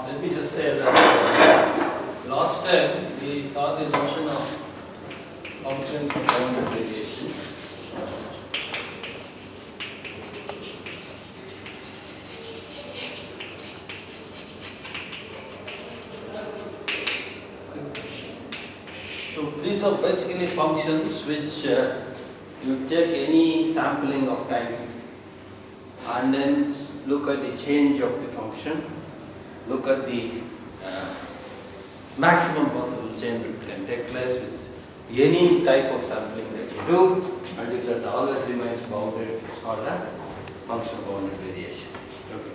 Let me just say that last time we saw the notion of functions of bounded variation. So these are basically functions which you take any sampling of time and then look at the change of the function, look at the maximum possible change that can take place with any type of sampling that you do, and if that always remains bounded, it's called a function of bounded variation. Okay.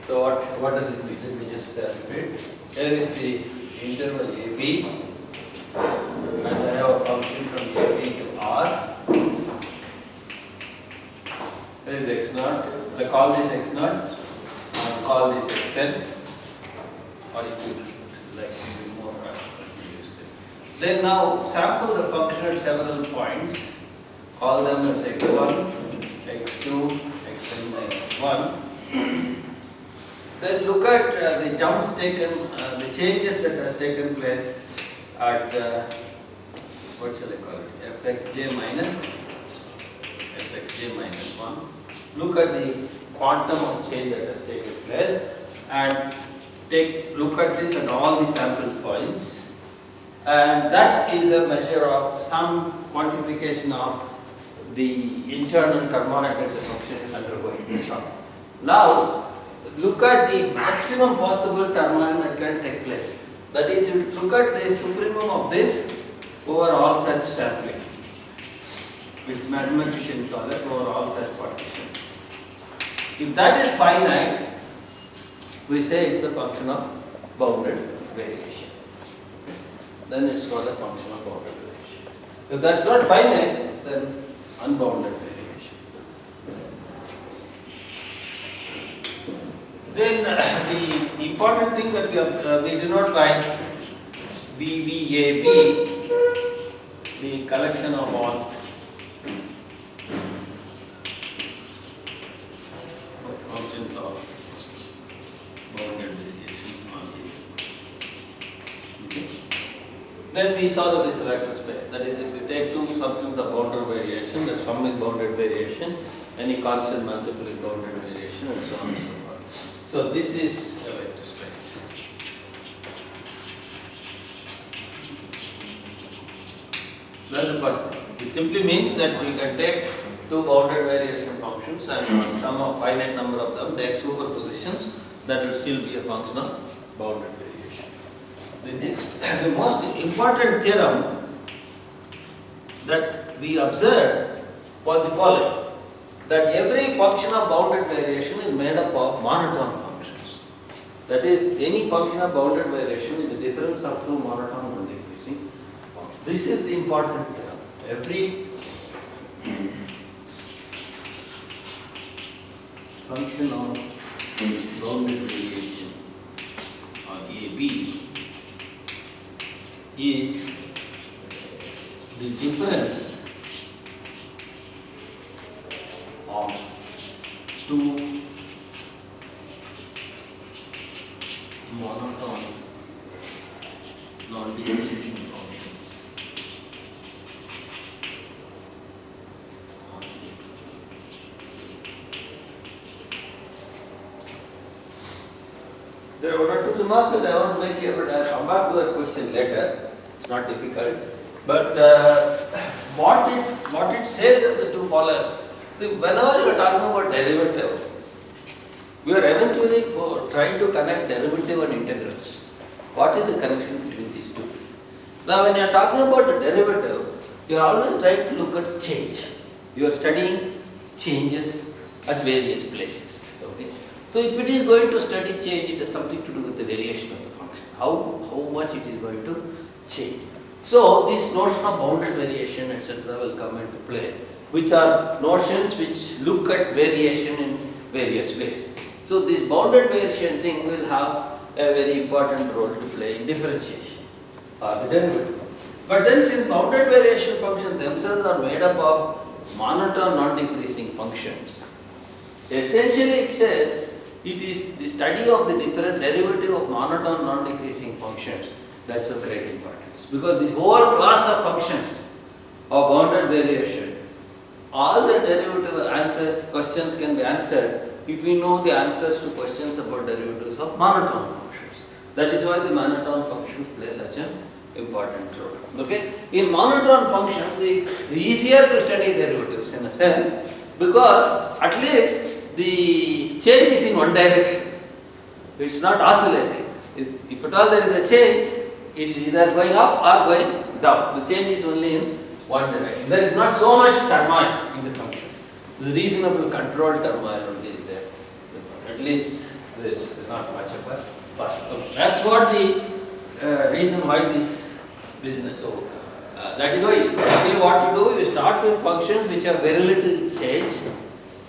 So what does it mean? Let me just repeat. Here is the interval AB, and I have a function from AB to R. Here is x0. I call this x0, I call this xn, or if you like to be more practical, use it. Then now sample the function at several points, call them as x1, x2, xn, x1. Then look at the jumps taken, the changes that has taken place at what shall I call it? Fxj minus 1. Look at the quantum of change that has taken place and look at this at all the sample points, and that is a measure of some quantification of the internal turmoil that the function is undergoing. Now look at the maximum possible turmoil that can take place. That is, you look at the supremum of this over all such sampling, which mathematicians call it over all such partitions. If that is finite, we say it's a function of bounded variation. Then it's called a function of bounded variation. If that's not finite, then unbounded variation. Then the important thing that we denote by BVAB, the collection of all functions of bounded variation on the. Okay. Then we saw that this is a vector space. That is, if you take two functions of bounded variation, the sum is bounded variation, any constant multiple is bounded variation, and so on and so forth. So this is a vector space. That's the first thing. It simply means that we can take two bounded variation functions and sum of finite number of them, take superpositions, that will still be a function of bounded variation. The next, the most important theorem that we observed was the following, that every function of bounded variation is made up of monotone functions. That is, any function of bounded variation is the difference of two monotone and decreasing functions. This is the important theorem. Every function of bounded variation or AB is the difference of two monotone non-decreasing functions. There are one or two remarks that I want to make here, but I'll come back to that question later. It's not difficult. But what it says that the two follow. See, whenever you are talking about derivative, we are eventually trying to connect derivative and integrals. What is the connection between these two? Now, when you are talking about the derivative, you are always trying to look at change. You are studying changes at various places. Okay. So if it is going to study change, it has something to do with the variation of the function. How much it is going to change. So this notion of bounded variation, etc., will come into play, which are notions which look at variation in various ways. So this bounded variation thing will have a very important role to play in differentiation or the derivative. But then since bounded variation functions themselves are made up of monotone non-decreasing functions, essentially it says it is the study of the different derivative of monotone non-decreasing functions that's of great importance. Because this whole class of functions of bounded variation, all the derivative answers, questions can be answered if we know the answers to questions about derivatives of monotone functions. That is why the monotone functions play such an important role. Okay? In monotone functions, the easier to study derivatives in a sense, because at least the change is in one direction. It's not oscillating. If at all there is a change, it is either going up or going down. The change is only in one direction. There is not so much turmoil in the function. The reasonable controlled turmoil only is there. At least there is not much of a fuss. That's what the reason why this business. So that is why still what you do, you start with functions which have very little change,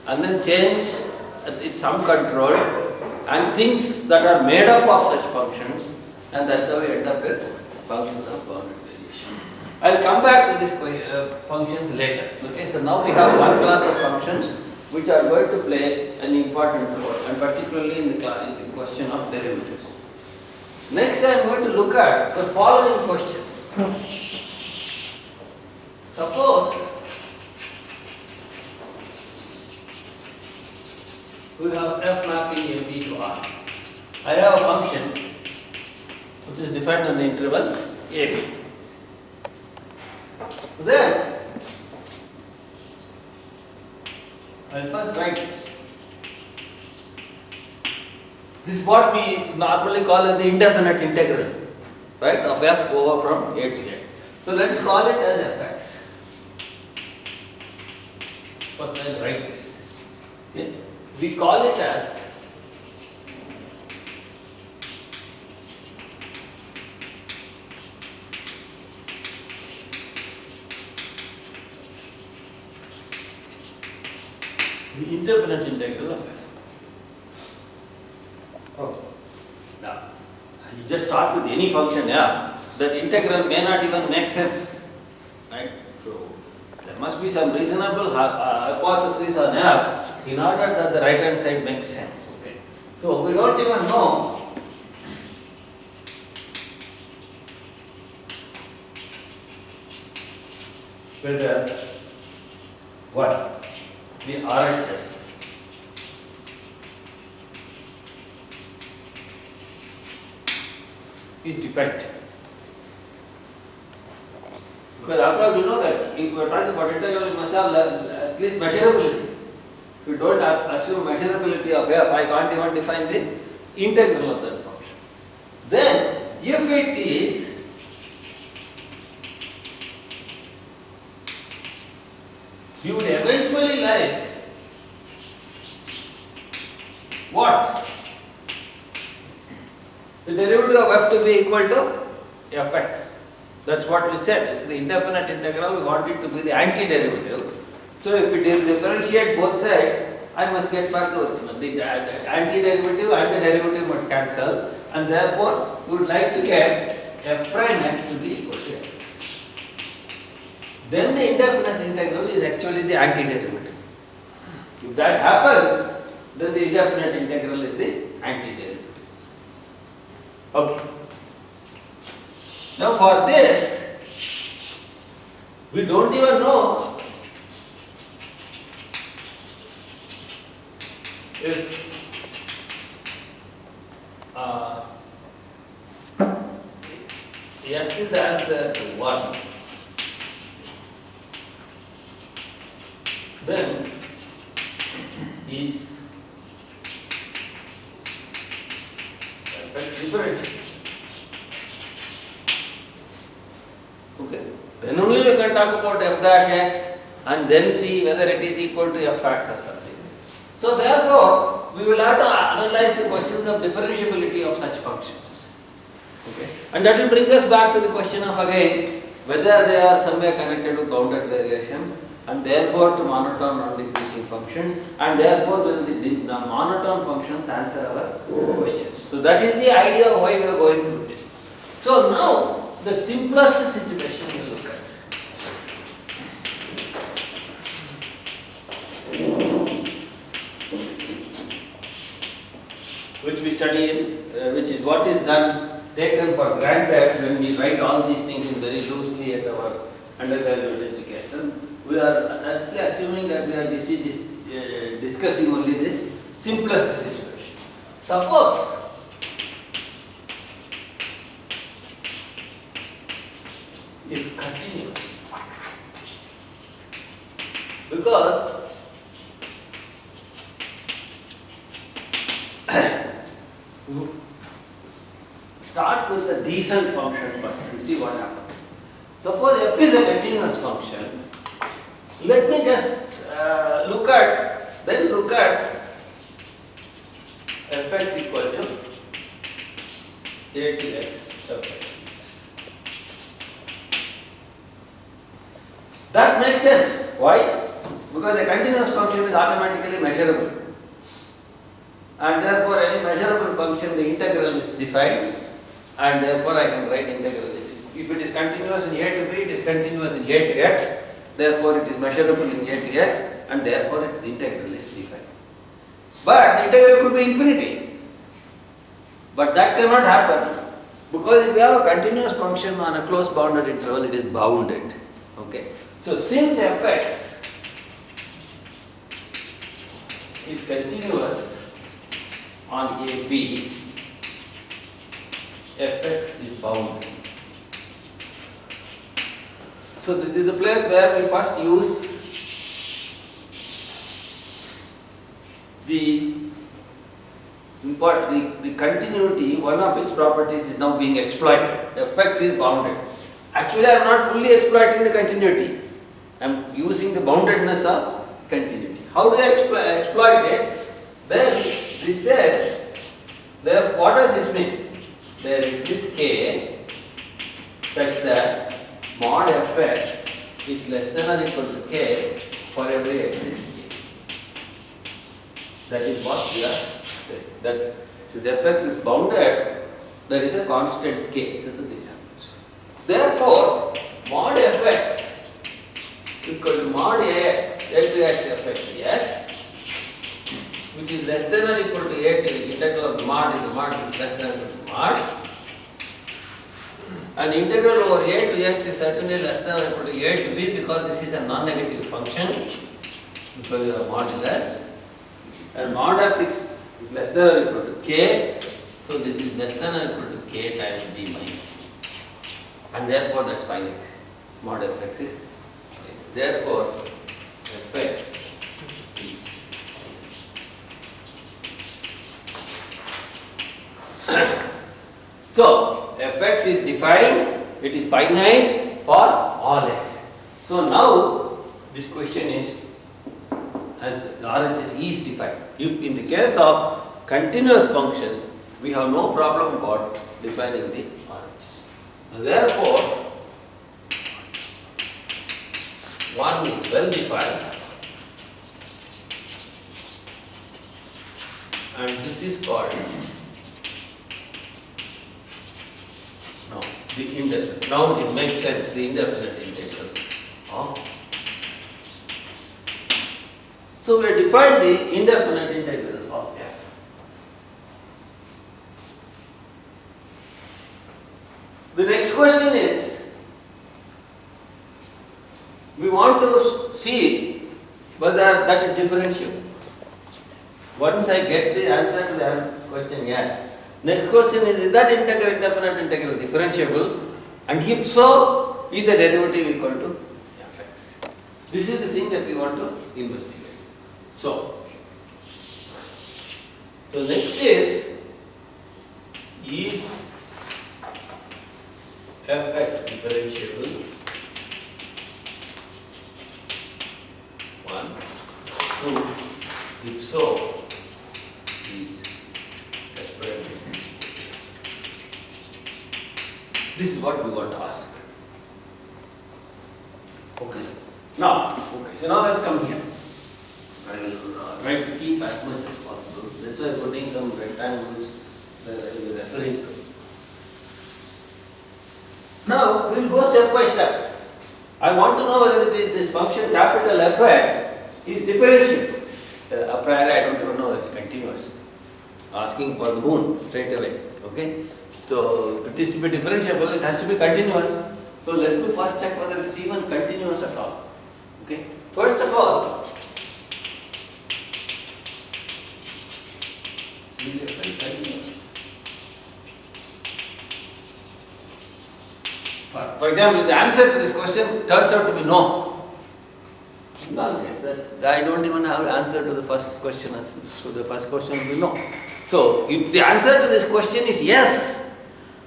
and then change with some control, and things that are made up of such functions, and that's how we end up with functions of bounded variation. I'll come back to these functions later. Okay, so now we have one class of functions which are going to play an important role, and particularly in the question of derivatives. Next, I am going to look at the following question. Suppose we have f mapping AB to R. I have a function which is defined on the interval AB. Then I will first write this. This is what we normally call as the indefinite integral, right, of f over from a to x. So let's call it as fx. First I will write this. Okay. We call it as the indefinite integral of f. Oh. Now, you just start with any function, yeah. That integral may not even make sense, right? So, there must be some reasonable hypothesis on f in order that the right hand side makes sense. Okay. So, we don't even know whether what? The RHS is defined. Because after all, you know that if we are talking about integral, you must have at least measurability. If you don't assume measurability of f, I can't even define the integral of that function. Then, if it is you would eventually like what? The derivative of f to be equal to fx. That's what we said. It's the indefinite integral. We want it to be the antiderivative. So if we differentiate both sides, I must get back to original. The antiderivative and the derivative must cancel, and therefore we would like to get f prime x to be equal to fx. Then the indefinite integral is actually the antiderivative. If that happens, then the indefinite integral is the antiderivative. Okay. Now for this, we don't even know if yes is the answer to 1, then is differential. Okay. Then only we can talk about f dash x and then see whether it is equal to f(x) or something. So therefore, we will have to analyze the questions of differentiability of such functions. Okay, and that will bring us back to the question of again whether they are somewhere connected to bounded variation, and therefore to monotone non-decreasing functions, and therefore will the monotone functions answer our questions. So that is the idea of why we are going through this. So now the simplest situation we will look at. Which we study in, which is what is done, taken for granted when we write all these things in very loosely at our undergraduate education. We are assuming that we are discussing only this simplest situation. Suppose is continuous, because start with a decent function first and see what happens. Suppose f is a continuous function. Let me just look at fx equal to a to x sub x. That makes sense. Why? Because a continuous function is automatically measurable, and therefore any measurable function, the integral is defined, and therefore I can write integral. If it is continuous in a to b, it is continuous in a to x, therefore it is measurable in a to x, and therefore its integral is defined. But the integral could be infinity. But that cannot happen, because if we have a continuous function on a closed bounded interval, it is bounded. Okay. So since fx is continuous on a b, fx is bounded. So this is the place where we first use the continuity. One of its properties is now being exploited. Fx is bounded. Actually, I am not fully exploiting the continuity. I am using the boundedness of continuity. How do I exploit it? Then this says, what does this mean? There exists k such that mod fx is less than or equal to k for every x in k. That is what we are saying. That since fx is bounded, there is a constant k, so this happens. Therefore, mod fx equal to mod ax, a to x fx dx, which is less than or equal to a to the integral of the mod is less than or equal to mod. And integral over a to x is certainly less than or equal to a to b, because this is a non-negative function, because of modulus. And mod fx is less than or equal to k, so this is less than or equal to k times b minus. And therefore that's finite. Mod fx is finite. Therefore fx is so fx is defined, it is finite for all x. So now this question is answered. The RHS is defined. If in the case of continuous functions, we have no problem about defining the RHS. Therefore, one is well defined, and this is called the indefinite. Now it makes sense, the indefinite integral. So we have defined the indefinite integral of f. The next question is, we want to see whether that is differentiable. Once I get the answer to the question, yes. Next question is that integral, indefinite integral differentiable? And if so, is the derivative equal to fx? This is the thing that we want to investigate. So next is fx differentiable So, if so, these experiments. This is what we want to ask. Okay. Now, so now let's come here. I will try to keep as much as possible. That's why I'm putting some rectangles that I will be referring to. Now, we will go step by step. I want to know whether this function capital Fx is differentiable. A priori, I don't even know that it's continuous. Asking for the moon straight away. Okay? So, if it is to be differentiable, it has to be continuous. So, let me first check whether it is even continuous at all. Okay? First of all, continuous. For example, the answer to this question turns out to be no. I don't even have the answer to the first question. So the first question will be no. So if the answer to this question is yes,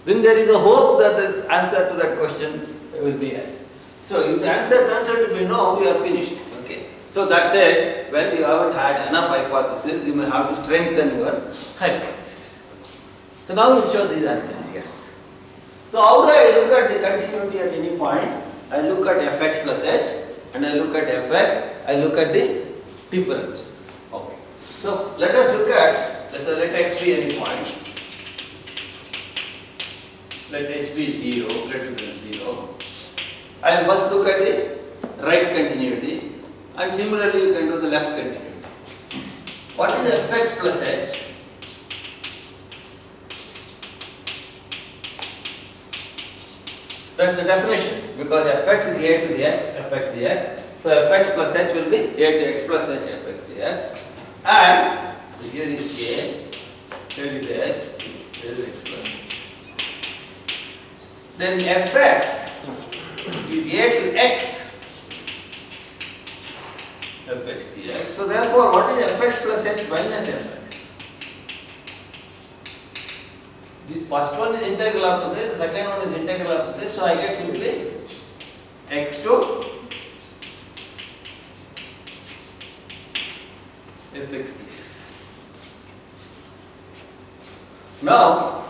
then there is a hope that the answer to that question will be yes. So if the answer turns out to be no, we are finished. Okay. So that says when you haven't had enough hypothesis, you may have to strengthen your hypothesis. So now we'll show the answer is yes. So how do I look at the continuity at any point? I look at fx plus h and I look at fx, I look at the difference. Okay. So let us look at, let x be any point. Let h be 0, greater than 0. I will first look at the right continuity and similarly you can do the left continuity. What is fx plus h? That's the definition because fx is a to the x, fx dx. So fx plus h will be a to x plus h fx dx. And here is a, here is x, here is x plus. Then fx is a to x, fx dx. So therefore, what is fx plus h minus fx? The first one is integral up to this, the second one is integral up to this, so I get simply x to fx dx. Now,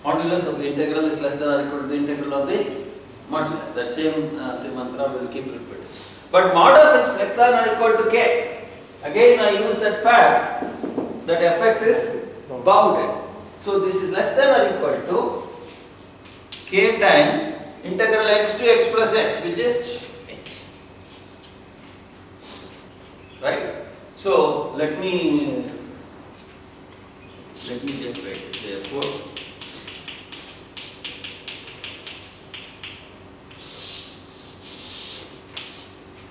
modulus of the integral is less than or equal to the integral of the modulus. That same the mantra will keep repeating. But mod of x less than or equal to k. Again I use that fact that fx is bounded. So this is less than or equal to k times integral x to x plus h, which is h. Right? So let me just write it. Therefore,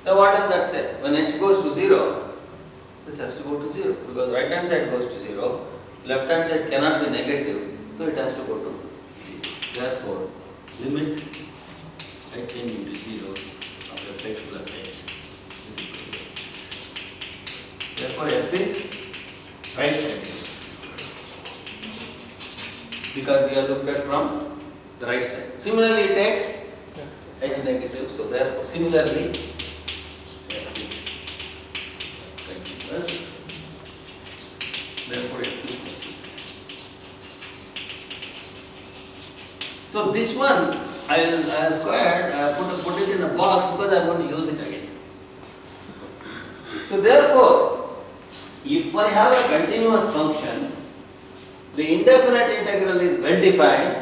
now what does that say? When h goes to 0, this has to go to 0 because right hand side goes to 0, left hand side cannot be negative, so it has to go to 0. Therefore, limit h tending to 0 of fx plus h is equal to 0. Therefore, f is right hand because we are looked at from the right side. Similarly, take h negative, so therefore, similarly, therefore it is continuous. So this one I will squared put it in a box because I am going to use it again. So therefore, if I have a continuous function, the indefinite integral is well defined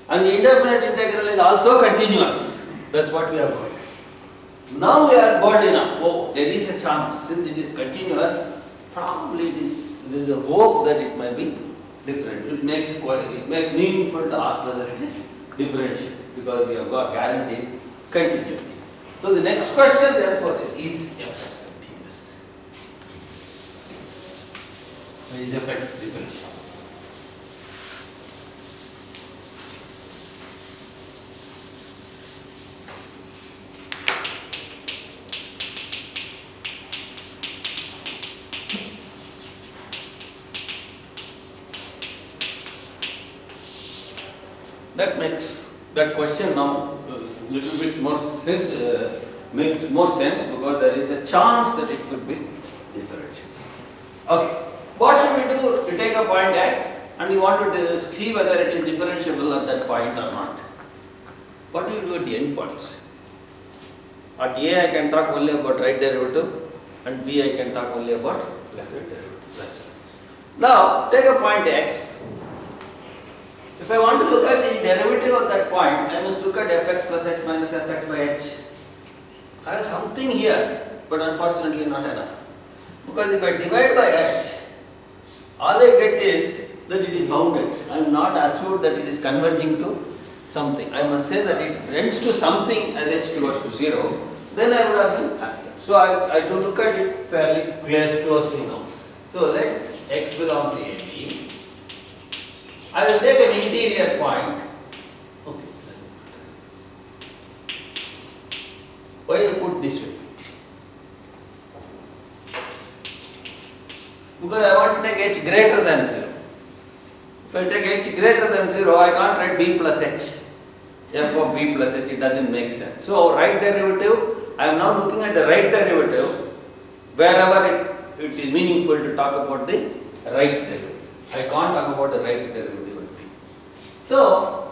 and the indefinite integral is also continuous. That's what we have got. Now we are bold enough. Oh, there is a chance since it is continuous. Probably there is a hope that it might be different. It makes meaningful to ask whether it is differential because we have got guaranteed continuity. So the next question therefore is f continuous? Is f differential? That makes that question now little bit more sense, makes more sense because there is a chance that it could be differential. Okay, what should we do? We take a point x and you want to see whether it is differentiable at that point or not. What do you do at the end points? At A I can talk only about right derivative and B I can talk only about left derivative. Now take a point x. If I want to look at the derivative of that point, I must look at fx plus h minus fx by h. I have something here, but unfortunately not enough. Because if I divide by h, all I get is that it is bounded. I am not assured that it is converging to something. I must say that it tends to something as h goes to 0, then I would have been happy. So I do look at it fairly closely now. So let x belong to AB. I will take an interior point. Why you put this way? Because I want to take h greater than 0. If I take h greater than 0, I can't write b plus h. F of b plus h, it doesn't make sense. So right derivative, I am now looking at the right derivative wherever it is meaningful to talk about the right derivative. I can't talk about the right derivative at b. So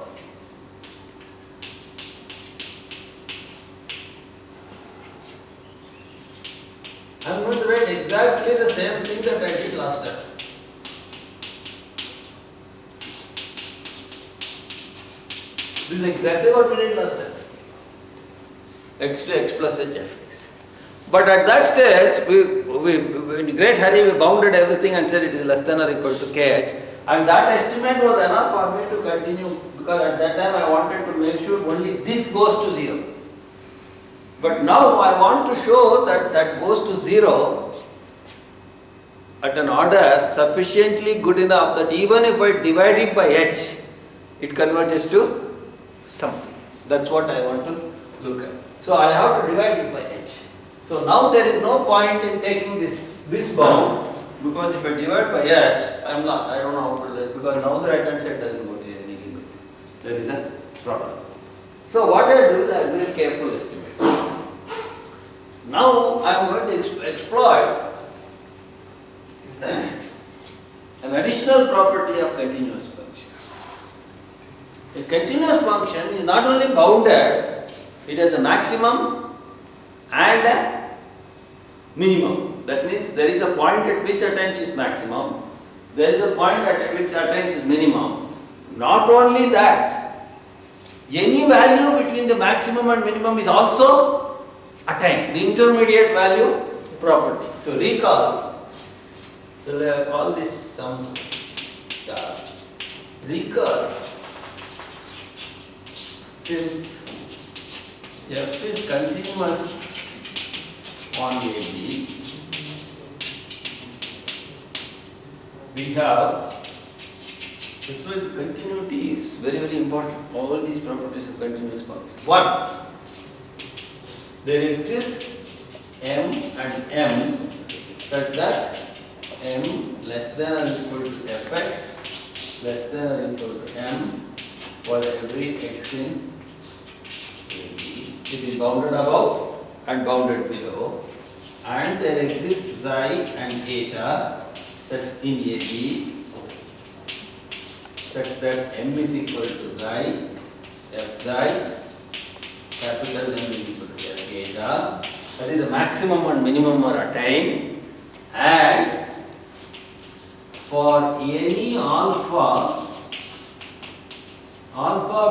I am going to write exactly the same thing that I did last time. This is exactly what we did last time. X to x plus h fx. But at that stage, we in great hurry we bounded everything and said it is less than or equal to kh. And that estimate was enough for me to continue because at that time I wanted to make sure only this goes to 0. But now I want to show that that goes to 0 at an order sufficiently good enough that even if I divide it by h, it converges to something. That's what I want to look at. So I have to divide it by h. So now there is no point in taking this bound because if I divide by h, I don't know how to do it because now the right hand side doesn't go to any limit. There is a problem. So what I do is I do a careful estimate. Now I am going to exploit an additional property of continuous function. A continuous function is not only bounded, it has a maximum and a minimum. That means there is a point at which attains its maximum, there is a point at which attains its minimum. Not only that, any value between the maximum and minimum is also attained, the intermediate value property. So recall, so I call this some star. Recall, since f is continuous on AB, we have, this way continuity is very, very important. All these properties of continuous function. 1. There exists m and m such that m less than or equal to fx less than or equal to m for every x in AB. It is bounded above and bounded below, and there exists xi and eta such in AB such that m is equal to xi, f xi, capital M is equal to f eta, that is the maximum and minimum are attained, and for any alpha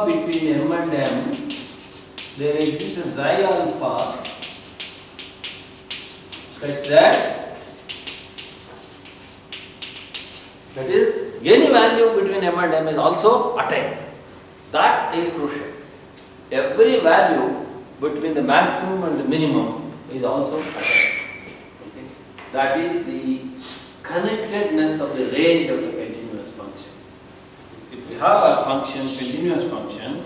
between m and m, there exists a xi alpha such that is any value between m and m is also attained. That is crucial. Every value between the maximum and the minimum is also attained. Okay? That is the connectedness of the range of the continuous function. If we have a function, continuous function,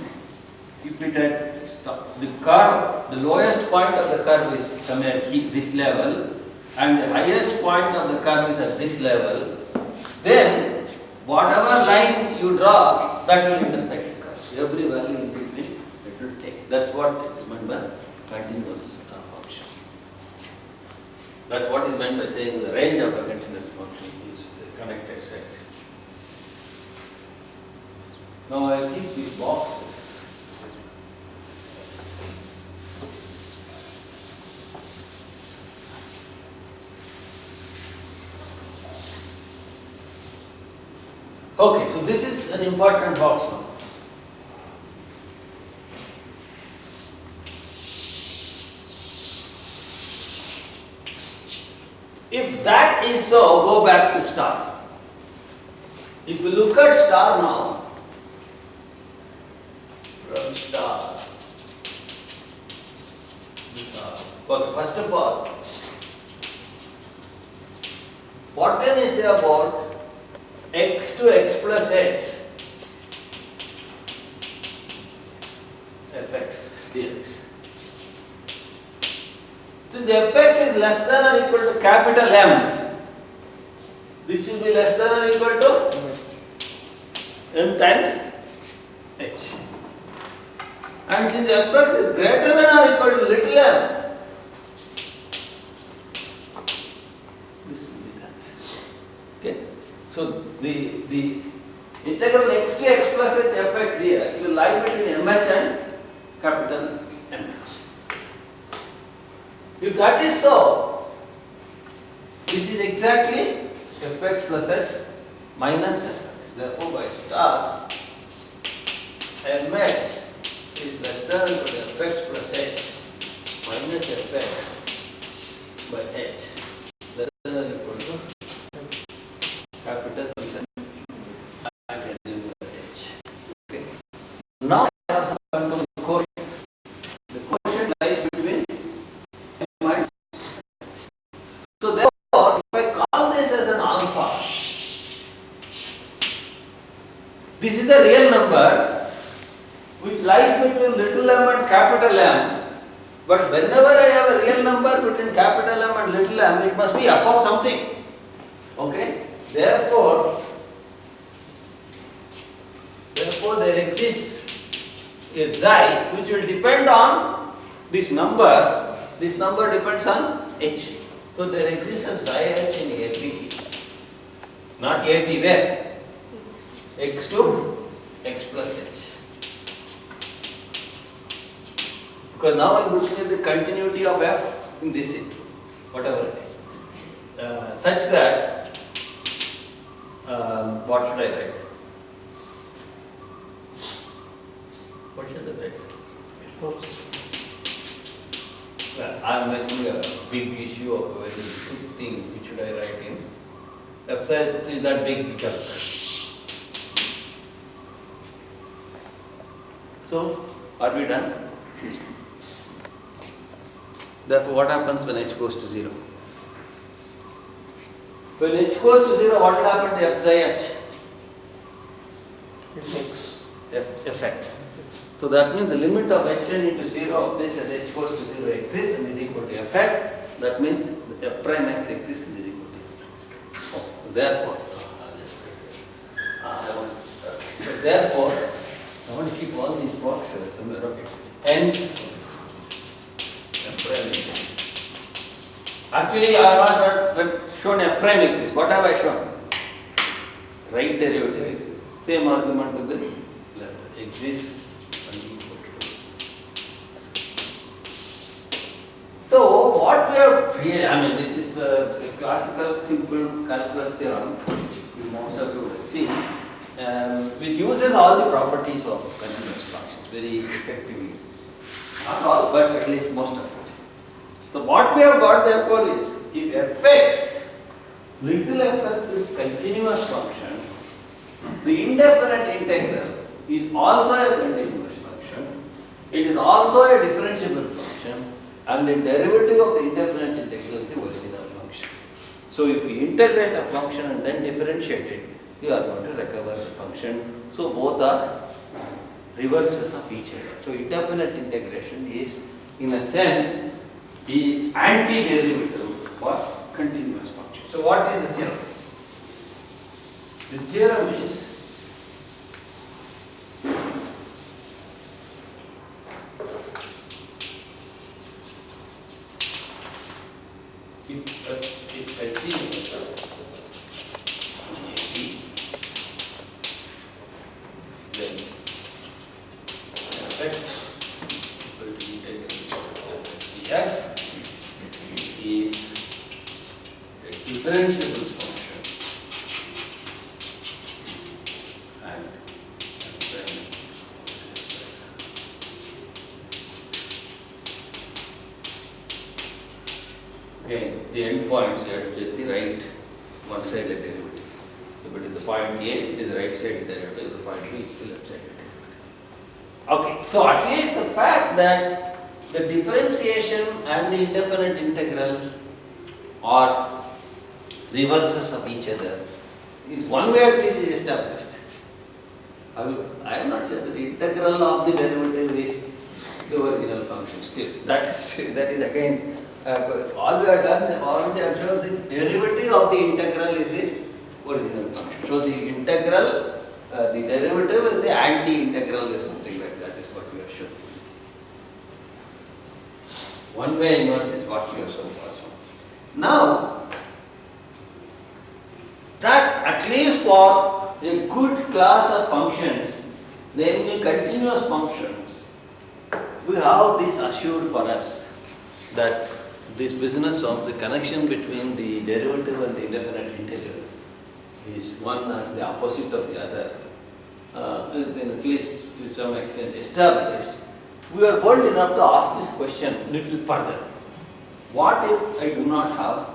if it at the curve, the lowest point of the curve is somewhere this level, and the highest point of the curve is at this level, then whatever line you draw, that will intersect the curve. Every value in between it will take. That's what is meant by continuous function. That's what is meant by saying the range of a continuous function is a connected set. Now I keep these boxes. Okay, so this is an important box now. If that is so, go back to star. If you look at star now, from star. Okay, first of all, what can I say about x to x plus h fx dx? So the fx is less than or equal to capital M. This will be less than or equal to m times h. And since the fx is greater than or equal to little m, this will be that. Okay. So the integral x to x plus h fx dx will lie between mh and capital MH. If that is so, this is exactly fx plus h minus fx. Therefore, by star, mh is less than or equal to fx plus h minus fx by h less than or equal to capital I can remove h. Okay. Now I have come to the quotient. The quotient lies between m and. So therefore, if I call this as an alpha, this is the real number which lies between little m and capital M. But whenever I have a real number between capital M and little m, it must be above something. Okay? Therefore, there exists a xi which will depend on this number. This number depends on h. So there exists a xi h in AP. Not AP where? X to x plus h. Because now I am looking at the continuity of f in this interval, whatever it is, such that what should I write? What should I write? Well, I am making a big issue of a very big thing. Which should I write in? Epsilon is that big chunk. So, are we done? Therefore, what happens when h goes to 0? When h goes to 0, what will happen to f psi h? Fx. So that means the limit of h tending to 0 of this as h goes to 0 exists and is equal to fx. That means f prime x exists and is equal to fx. Oh, so therefore, I want to keep all these boxes somewhere. Okay. Hence, f prime exists. Actually, I have not shown f prime exists. What have I shown? Right derivative exists. Same argument with the left. Exists and equal to. So, what we have created, I mean, this is a classical simple calculus theorem, which most of you would have seen, which uses all the properties of continuous functions very effectively. Not all, but at least most of it. So what we have got therefore is, if fx, little fx is continuous function, the indefinite integral is also a continuous function, it is also a differentiable function, and the derivative of the indefinite integral is the original function. So if we integrate a function and then differentiate it, you are going to recover the function. So both are reverses of each other. So indefinite integration is, in a sense, the anti-derivative for continuous function. So what is the theorem? The theorem is is achieved then fx equal to integral of dx is a differentiable function and then again the endpoints you have to take the right one sided derivative. If it is the point A, it is the right sided derivative, the point B is the left sided derivative. Okay, so at least the fact that the differentiation and the indefinite integral are reverses of each other is one way at least is established. I am not saying that the integral of the derivative is the original function still. That is again all we have done, all we have shown the derivative of the integral is the original function. So the integral, the derivative is the anti-integral is something like that is what we have shown. One way inverse is what we have shown first one. Now, that at least for a good class of functions, namely continuous functions, we have this assured for us that this business of the connection between the derivative and the indefinite integral is one as the opposite of the other, has been at least to some extent established. We are bold enough to ask this question a little further. What if I do not have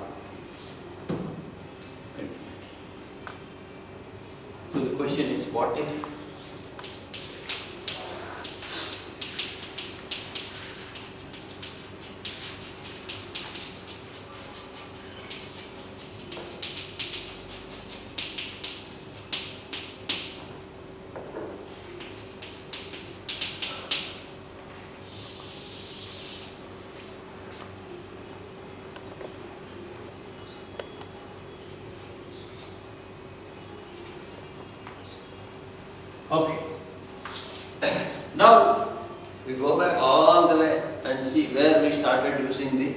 continuity? So the question is, what if okay. Now we go back all the way and see where we started using the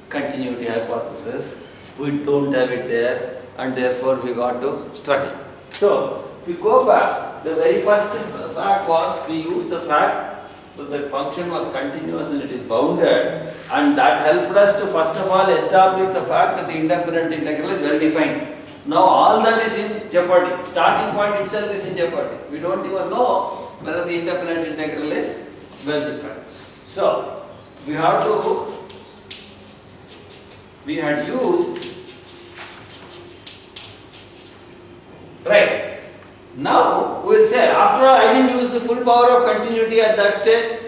continuity hypothesis. We don't have it there and therefore we got to study. So if we go back, the very first fact was we used the fact that the function was continuous and it is bounded, and that helped us to first of all establish the fact that the indefinite integral is well defined. Now all that is in jeopardy. Starting point itself is in jeopardy. We don't even know whether the indefinite integral is well defined. So we had used, right. Now we will say, after all I didn't use the full power of continuity at that stage.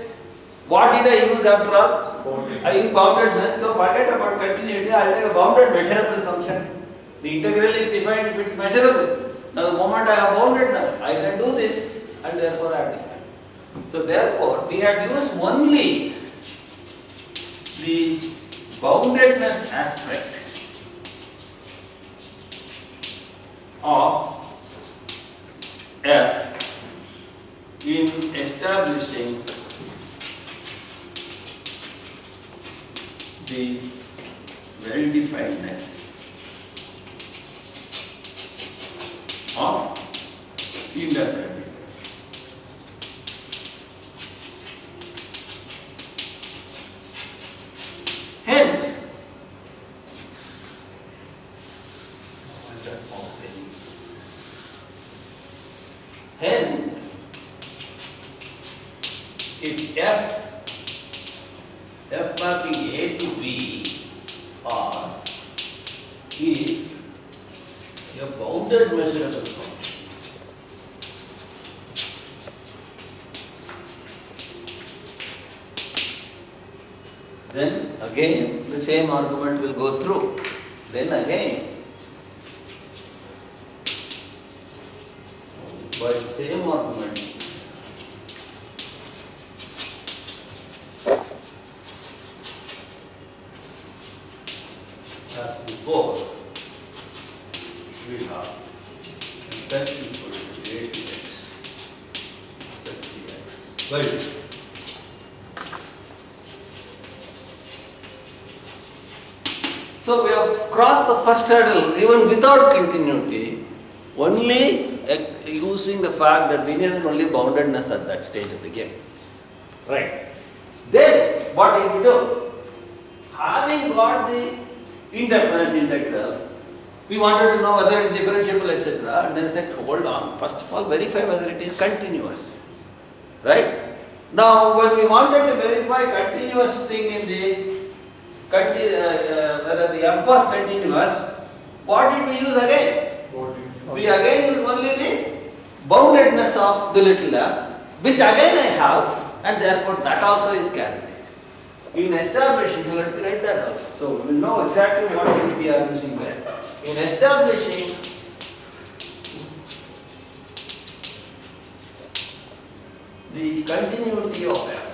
What did I use after all? Bounded. I used boundedness. So forget about continuity, I will take a bounded measurable function. The integral is defined if it is measurable. Now the moment I have boundedness, I can do this and therefore I have defined. So therefore we had used only the boundedness aspect of F in establishing the well-definedness of indefinite. Hence, if F mapping A to B R is a bounded measurable function, then again the same argument will go through. Then again, by the same argument, as before, we have x equal to a to x, dx. Well, so we have crossed the first hurdle even without continuity, only using the fact that we needed only boundedness at that stage of the game. Right. Then, what did we do? Having got the indefinite integral, we wanted to know whether it is differentiable, etc. And then said, hold on, first of all, verify whether it is continuous. Right? Now, when we wanted to verify continuous thing in the whether the f was continuous, what did we use again? We again use only the boundedness of the little f, which again I have, and therefore that also is guaranteed. In establishing, so let me write that also. So we will know exactly what we are using there. In establishing the continuity of f,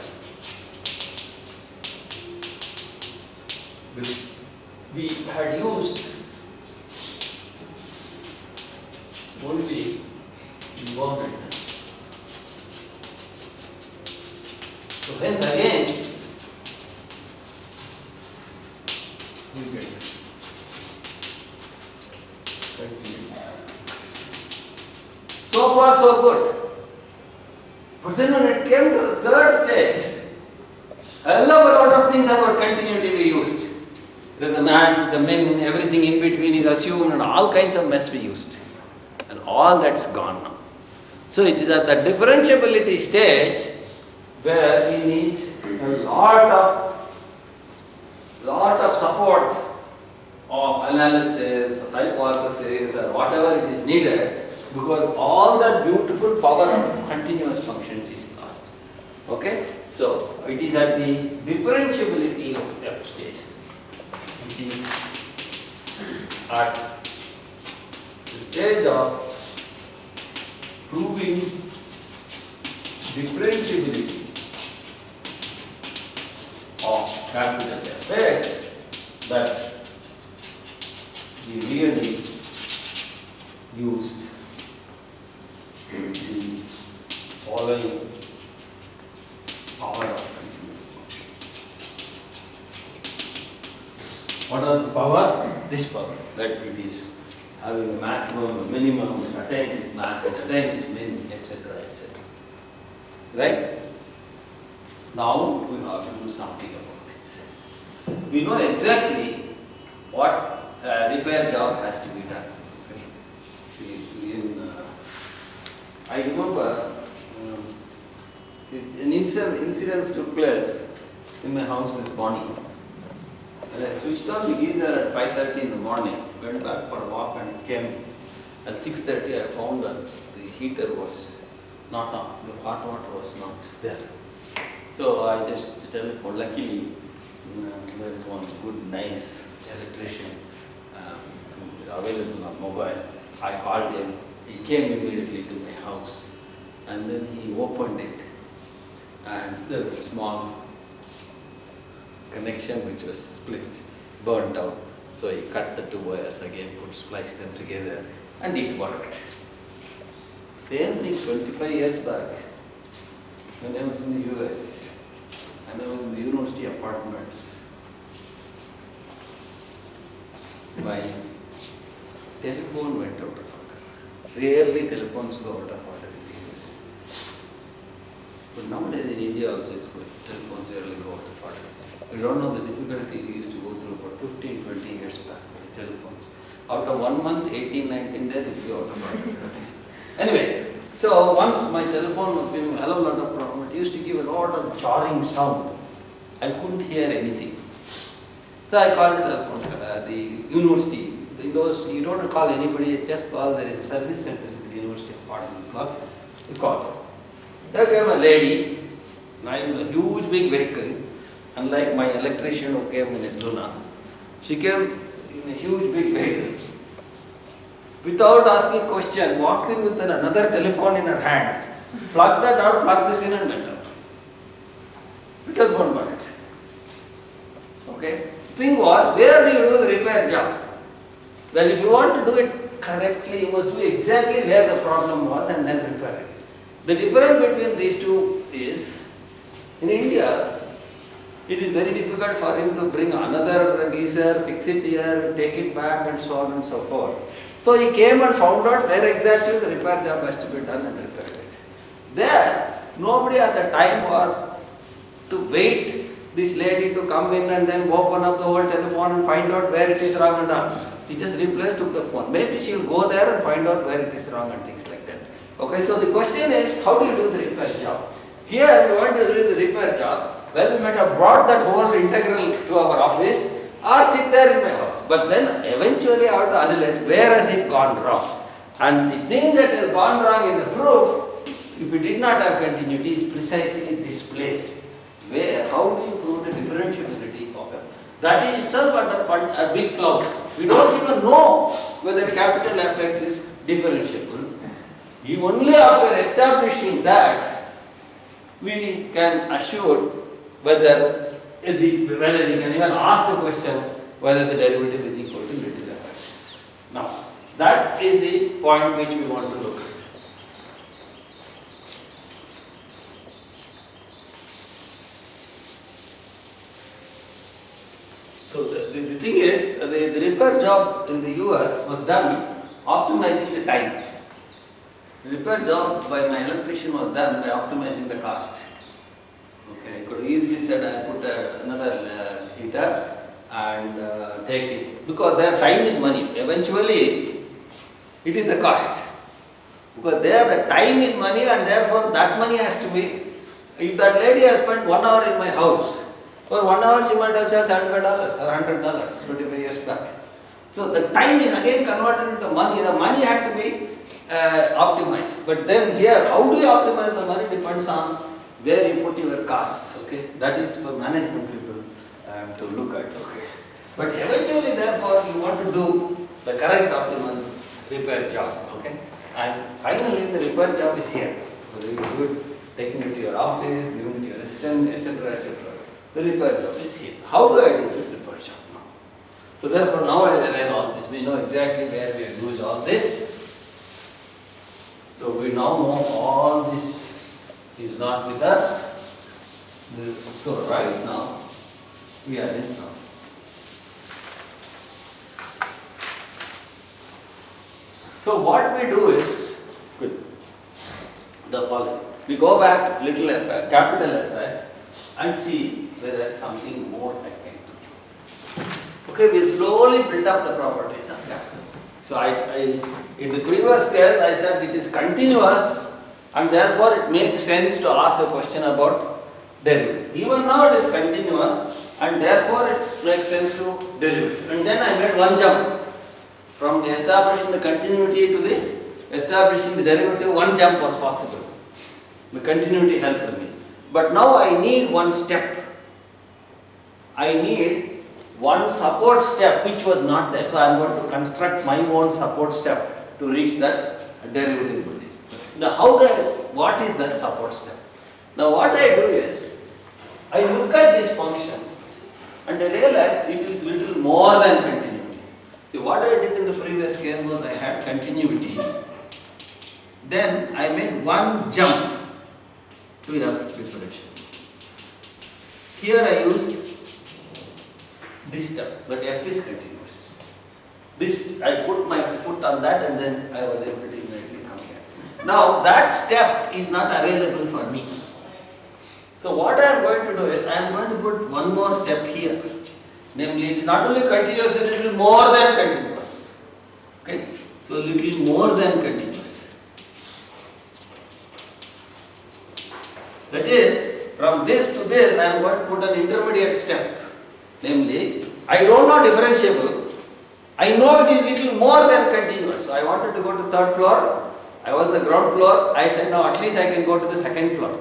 we had used only the boundedness. So hence again we get continuity. So far so good. But then when it came to the third stage, a lot of things about continuity we used. There's a max, it's a min, everything in between is assumed, and all kinds of mess we used. And all that's gone now. So it is at the differentiability stage where we need a lot of support of analysis, hypothesis, or whatever it is needed, because all that beautiful power of continuous functions is lost. Okay? So it is at the differentiability of f stage. It is at the stage of proving differentiability of capital F that we really used the following power of continuous function. What are the power? This power, that it is having a maximum, a minimum, it attains its max, it attains its min, etc., etc. Right? Now we have to do something about it. We know exactly what repair job has to be done. I remember an incident took place in my house this morning. And I switched on the geyser at 5:30 in the morning, went back for a walk and came at 6:30. I found that the heater was not on, the hot water was not there. So I just telephoned, luckily there is one good, nice electrician available on mobile. I called him, he came immediately to my house and then he opened it and there was a small connection which was split, burnt out. So he cut the two wires again, spliced them together, and it worked. Same thing 25 years back, when I was in the US, and I was in the university apartments. My telephone went out of order. Rarely telephones go out of order in the US. But nowadays in India also it's good. Telephones rarely go out of order. We don't know the difficulty we used to go through about 15, 20 years back with the telephones. Out of 1 month, 18, 19 days, it would go out of order. Anyway, so once my telephone was giving a hell of a lot of problem. It used to give a lot of jarring sound. I couldn't hear anything. So I called the university. In those, you don't call anybody, just call, there is a service center in the university apartment block. You call. There came a lady, in a huge big vehicle. Unlike my electrician who came in his Luna, she came in a huge big vehicle. Without asking question, walked in with another telephone in her hand, plugged that out, plugged this in and went out. The telephone burnt. Okay? Thing was, where do you do the repair job? Well, if you want to do it correctly, you must do exactly where the problem was and then repair it. The difference between these two is, in India, it is very difficult for him to bring another geyser, fix it here, take it back and so on and so forth. So he came and found out where exactly the repair job has to be done and repaired it. There, nobody had the time to wait this lady to come in and then open up the whole telephone and find out where it is wrong and all. She just replaced, took the phone. Maybe she will go there and find out where it is wrong and things like that. Okay, so the question is, how do you do the repair job? Here, we want to do the repair job. Well, we might have brought that whole integral to our office or sit there in my house. But then eventually I have to analyze where has it gone wrong. And the thing that has gone wrong in the proof, if we did not have continuity, is precisely this place. Where, how do you prove the differentiability of it? That is itself under a big cloud. We don't even know whether capital Fx is differentiable. Only after establishing that, we can assure whether we can even ask the question whether the derivative is equal to little Fx. Now, that is the point which we want to look at. So the thing is, the repair job in the US was done optimizing the time. The repair job by my electrician was done by optimizing the cost. Okay, I could easily said I put another heater and take it, because their time is money. Eventually, it is the cost. Because there the time is money and therefore that money has to be, if that lady has spent 1 hour in my house, for 1 hour she might have charged $75 or $100 25 years back. So the time is again converted into money. The money had to be optimized. But then here, how do you optimize the money depends on where you put your costs. Okay, that is for management people to look at. Okay, but eventually, therefore, you want to do the correct optimal repair job. Okay, and finally, the repair job is here. Whether you do it, taking it to your office, giving it to your assistant, etc., etc. The repair job is here. How do I do this repair job now? So therefore, now I realize all this. We know exactly where we have used all this. So we now know all this is not with us. So right now, we are in now. So what we do is the following. We go back little f, capital F, and see whether something more I can do. Okay, we slowly build up the properties of capital. So in the previous case, I said it is continuous and therefore it makes sense to ask a question about derivative. Even now it is continuous and therefore it makes sense to derivative. And then I made one jump from the establishing the continuity to the establishing the derivative. One jump was possible. The continuity helped me. But now I need one step. I need one support step which was not there. So I am going to construct my own support step to reach that derivative value. Now what is that support step? Now what I do is, I look at this function and I realize it is little more than continuity. See, what I did in the previous case was I had continuity. Then I made one jump to F differential. Here I used this step, but F is continuous. This, I put my foot on that and then I was able to immediately come here. Now that step is not available for me. So what I am going to do is, I am going to put one more step here. Namely, it is not only continuous, a little more than continuous. Okay? So little more than continuous. That is, from this to this, I am going to put an intermediate step. Namely, I don't know differentiable. I know it is little more than continuous. So I wanted to go to third floor. I was the ground floor. I said, now at least I can go to the second floor.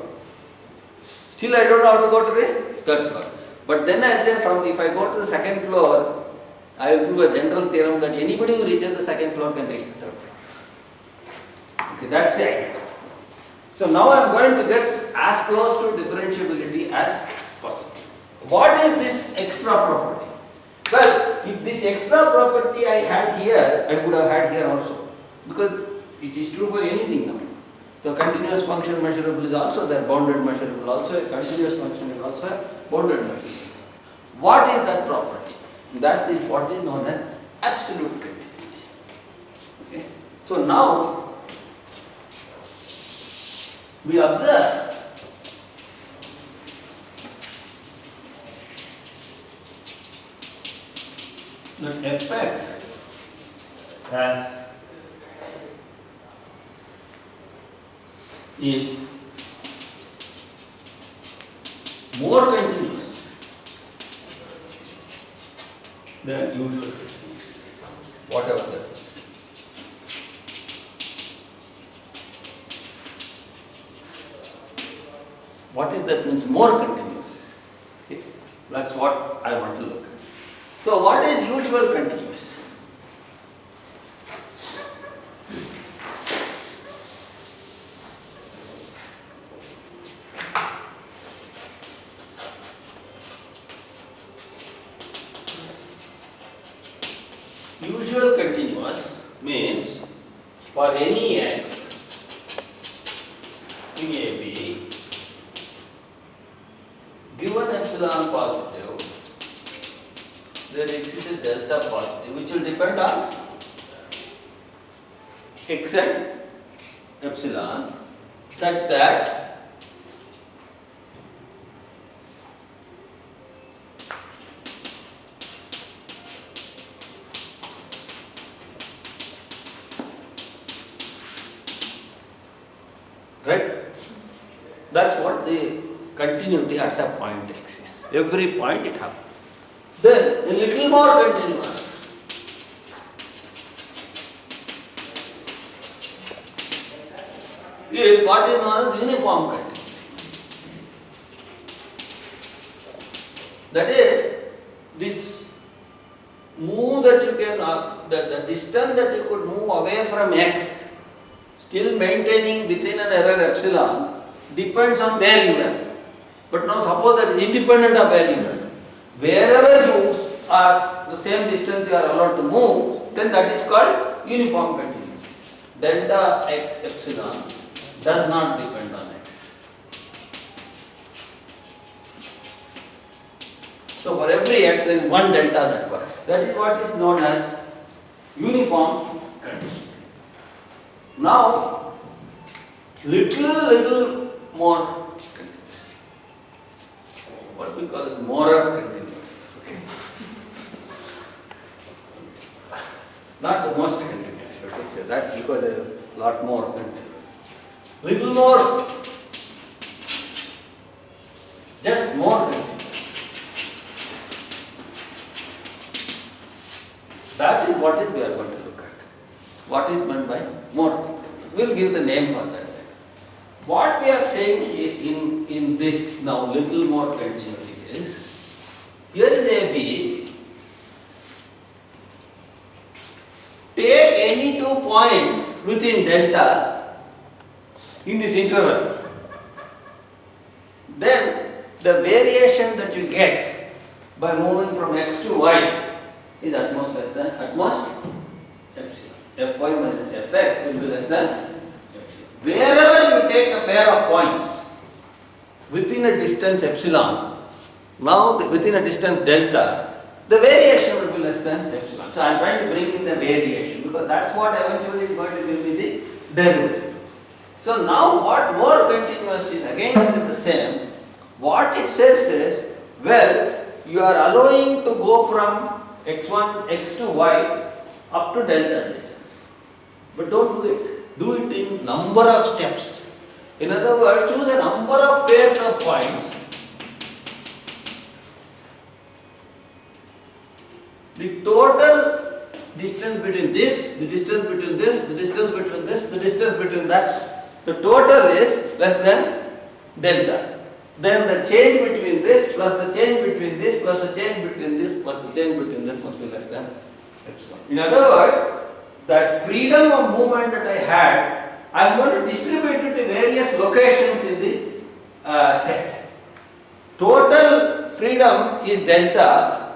Still I don't know how to go to the third floor. But then I said, if I go to the second floor, I will prove a general theorem that anybody who reaches the second floor can reach the third floor. Okay, that's the idea. So now I am going to get as close to differentiability as possible. What is this extra property? Well, if this extra property I had here, I would have had here also. Because it is true for anything now. The continuous function measurable is also there, bounded measurable also, a continuous function is also a bounded measurable. What is that property? That is what is known as absolute continuity. Okay. So now we observe that fx is more continuous than usual continuous, whatever that is. What is that means more continuous? Okay. That's what I want to look at. So what is usual continuous? Usual continuous means for any x in AB, given epsilon positive, there exists a delta positive which will depend on x and epsilon such that right? That's what the continuity at a point x is. Every point it happens. Then a little more continuous. Is what is known as uniform continuous. That is, this move that you can, the distance that you could move away from x, still maintaining within an error epsilon, depends on where you are. But now suppose that is independent of where you are. Wherever you are, the same distance you are allowed to move, then that is called uniform continuous. Delta x epsilon does not depend on x. So for every x there is one delta that works. That is what is known as uniform continuous. Now, little more continuous. What we call more continuous. Okay. Not the most continuous, let us say that, because there is a lot more continuous. Little more, just more continuous. That is what is we are going to look at. What is meant by more continuous? We will give the name for that. What we are saying here in this now little more continuity is, here is AB, take any 2 points within delta in this interval, then the variation that you get by moving from x to y is at most less than, at most epsilon. Fy minus fx will be less than epsilon. Wherever you take a pair of points within a distance epsilon, now within a distance delta, the variation will be less than epsilon. So I am trying to bring in the variation because that's what eventually is going to give me the derivative. So now what more continuous is, again it is the same. What it says is, well, you are allowing to go from x1, x to y up to delta distance. But don't do it. Do it in number of steps. In other words, choose a number of pairs of points. The total distance between this, the distance between this, the distance between this, the distance between that, the total is less than delta. Then the change between this plus the change between this plus the change between this plus the change between this must be less than epsilon. In other words, that freedom of movement that I had, I am going to distribute it to various locations in the set. Total freedom is delta,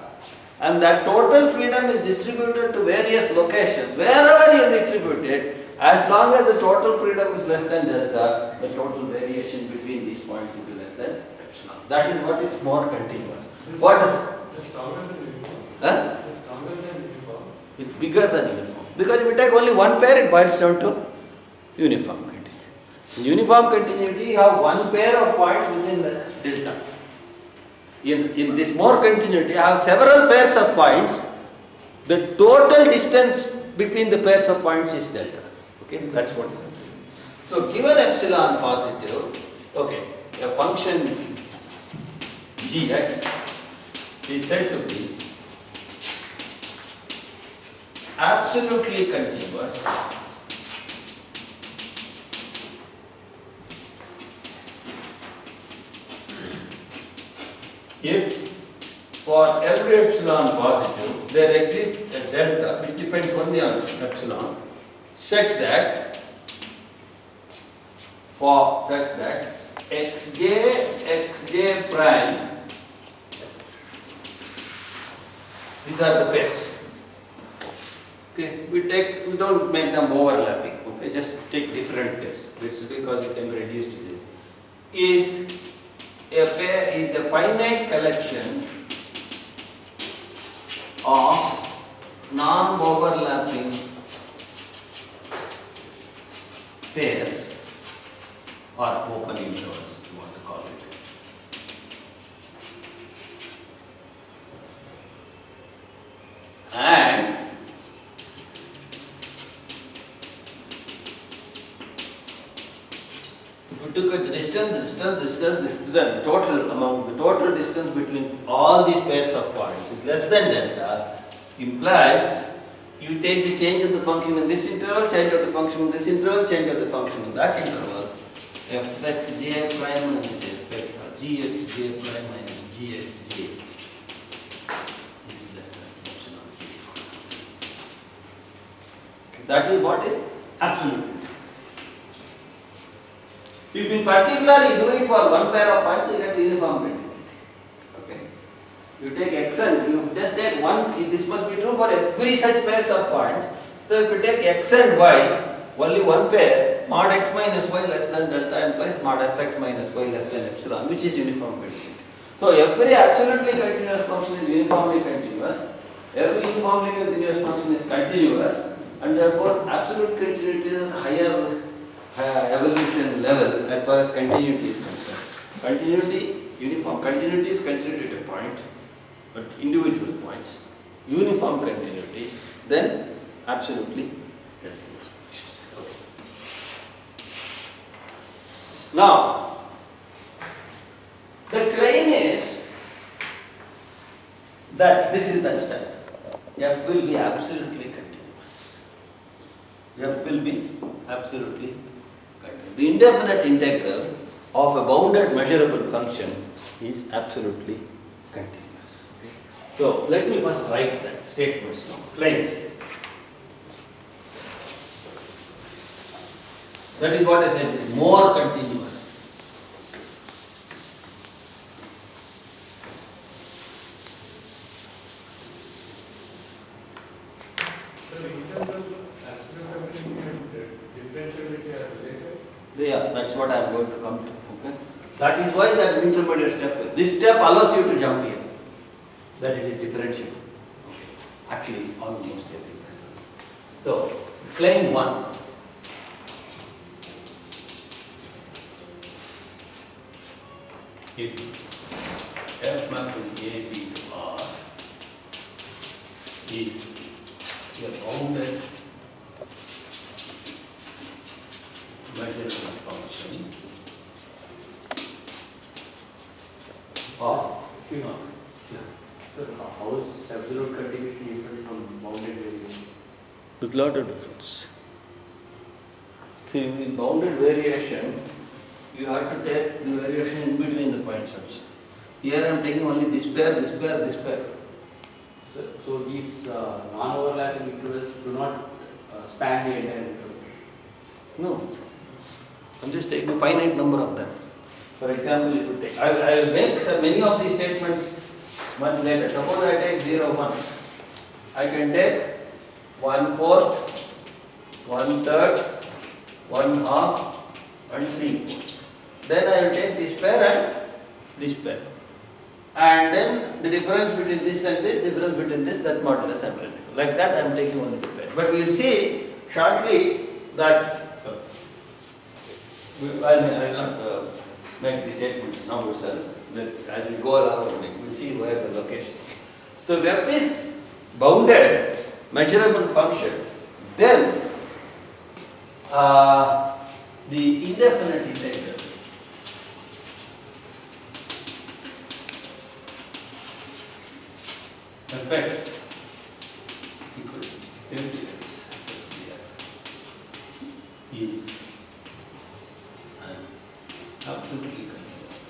and that total freedom is distributed to various locations. Wherever you distribute it, As long as the total freedom is less than delta, the total variation between these points will be less than epsilon. That is what is more continuous. What? It's stronger than uniform. Huh? It's stronger than uniform. It's bigger than uniform. Because if you take only one pair, it boils down to uniform continuity. In uniform continuity, you have one pair of points within the delta. In this more continuity, I have several pairs of points. The total distance between the pairs of points is delta. Okay, that's what it is. So, given epsilon positive, okay, a function gx is said to be absolutely continuous if for every epsilon positive there exists a delta which depends only on epsilon such that xj prime, these are the pairs. Okay, we don't make them overlapping. Okay, just take different pairs. This is because it can be reduced to this. Is a finite collection of non-overlapping pairs or open intervals, if you want to call it. And if we took the distance, the total distance between all these pairs of points is less than delta, implies you take the change of the function in this interval, change of the function in this interval, change of the function in that interval, fxj prime minus gxj prime minus gxj. That is what is absolute. If in particular you do it for one pair of points, you get uniform continuity. Okay. You take x and you just take one. This must be true for every such pairs of points. So if you take x and y, only one pair, mod x minus y less than delta implies mod fx minus y less than epsilon, which is uniform continuity. So every absolutely continuous function is uniformly continuous. Every uniformly continuous function is continuous. And therefore, absolute continuity is a higher evolution level as far as continuity is concerned. Uniform continuity is continuity at a point, but individual points. Uniform continuity, then absolutely continuous. Okay. Now, the claim is that this is that step. F will be absolutely continuous. F will be absolutely continuous. The indefinite integral of a bounded measurable function is absolutely continuous. Okay. So let me first write that statements now. Claims. That is what I said, more continuous. Yeah, that's what I am going to come to. Okay? That is why that intermediate step is. This step allows you to jump here. That it is differentiable. Okay. At least almost everywhere. So, claim 1. If F mapping A, B to R is a bounded measurable function of So how is absolute continuity different from bounded variation? There's a lot of difference. See, in bounded variation, you have to take the variation in between the points also. Here I am taking only this pair, this pair, this pair. So these non-overlapping intervals do not span the entire interval? No. I'm just taking a finite number of them. For example, if you take, I will make many of these statements much later. Suppose I take 0, 1. I can take 1/4, 1/3, 1/2 and 3/4. Then I will take this pair and this pair. And then the difference between this and this, difference between this, that modulus I am writing. Like that I am taking only the pair. But we will see shortly that I will not make the statements now itself. As we go along, we will see where the location. So if f is bounded, measurable function, then the indefinite integral fx equal to mdx is an absolutely continuous.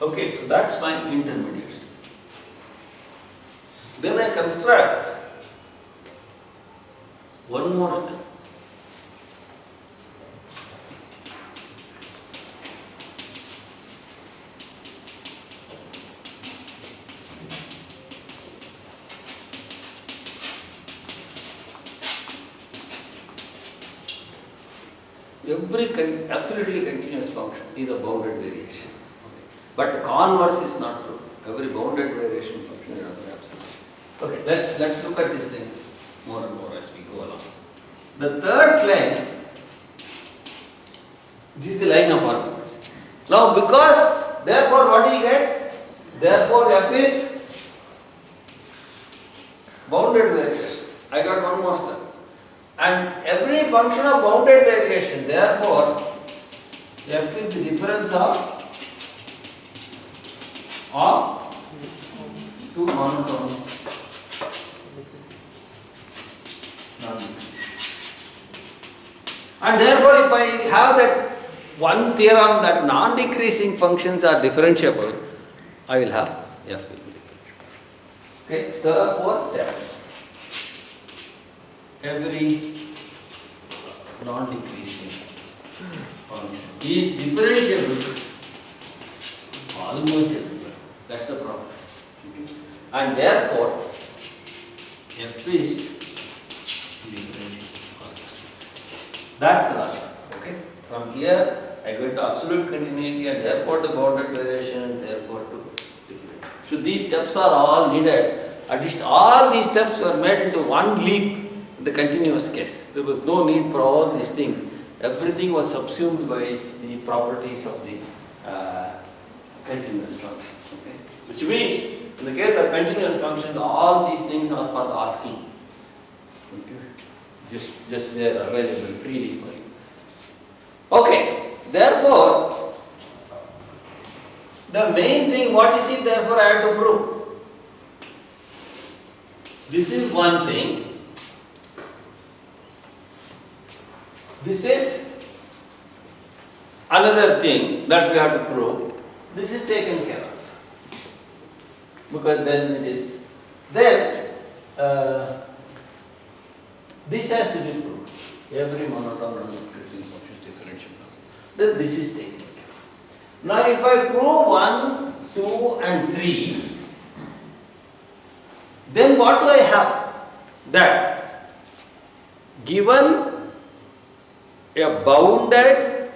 Okay, so that's my intermediate state. Then I construct one more step. Every absolutely continuous function is a bounded variation. But converse is not true. Every bounded variation function is also absolute. Okay, let's look at these things more and more as we go along. The third claim, this is the line of arguments. Now because, therefore what do you get? Therefore f is bounded variation. I got one more step. And every function of bounded variation, therefore f is the difference of two monotone non-decreasing. And therefore if I have that one theorem that non-decreasing functions are differentiable, I will have f will be differentiable. Okay, the fourth step, every non-decreasing function is differentiable almost everywhere. That's the problem. And therefore, f is differentiable. That's the last. Okay. From here, I go into absolute continuity, and therefore the bounded variation, and therefore to differential. So these steps are all needed. At least all these steps were made into one leap in the continuous case. There was no need for all these things. Everything was subsumed by the properties of the continuous function. Okay? Which means, in the case of continuous functions, all these things are for the asking. Okay? Just they are available freely for you. Okay, therefore, the main thing, what is it therefore I have to prove? This is one thing. This is another thing that we have to prove. This is taken care of. Because then it is, then this has to be proved. Every monotone non-decreasing function is differentiable. Then this is taken care of. Now if I prove 1, 2 and 3, then what do I have? That given a bounded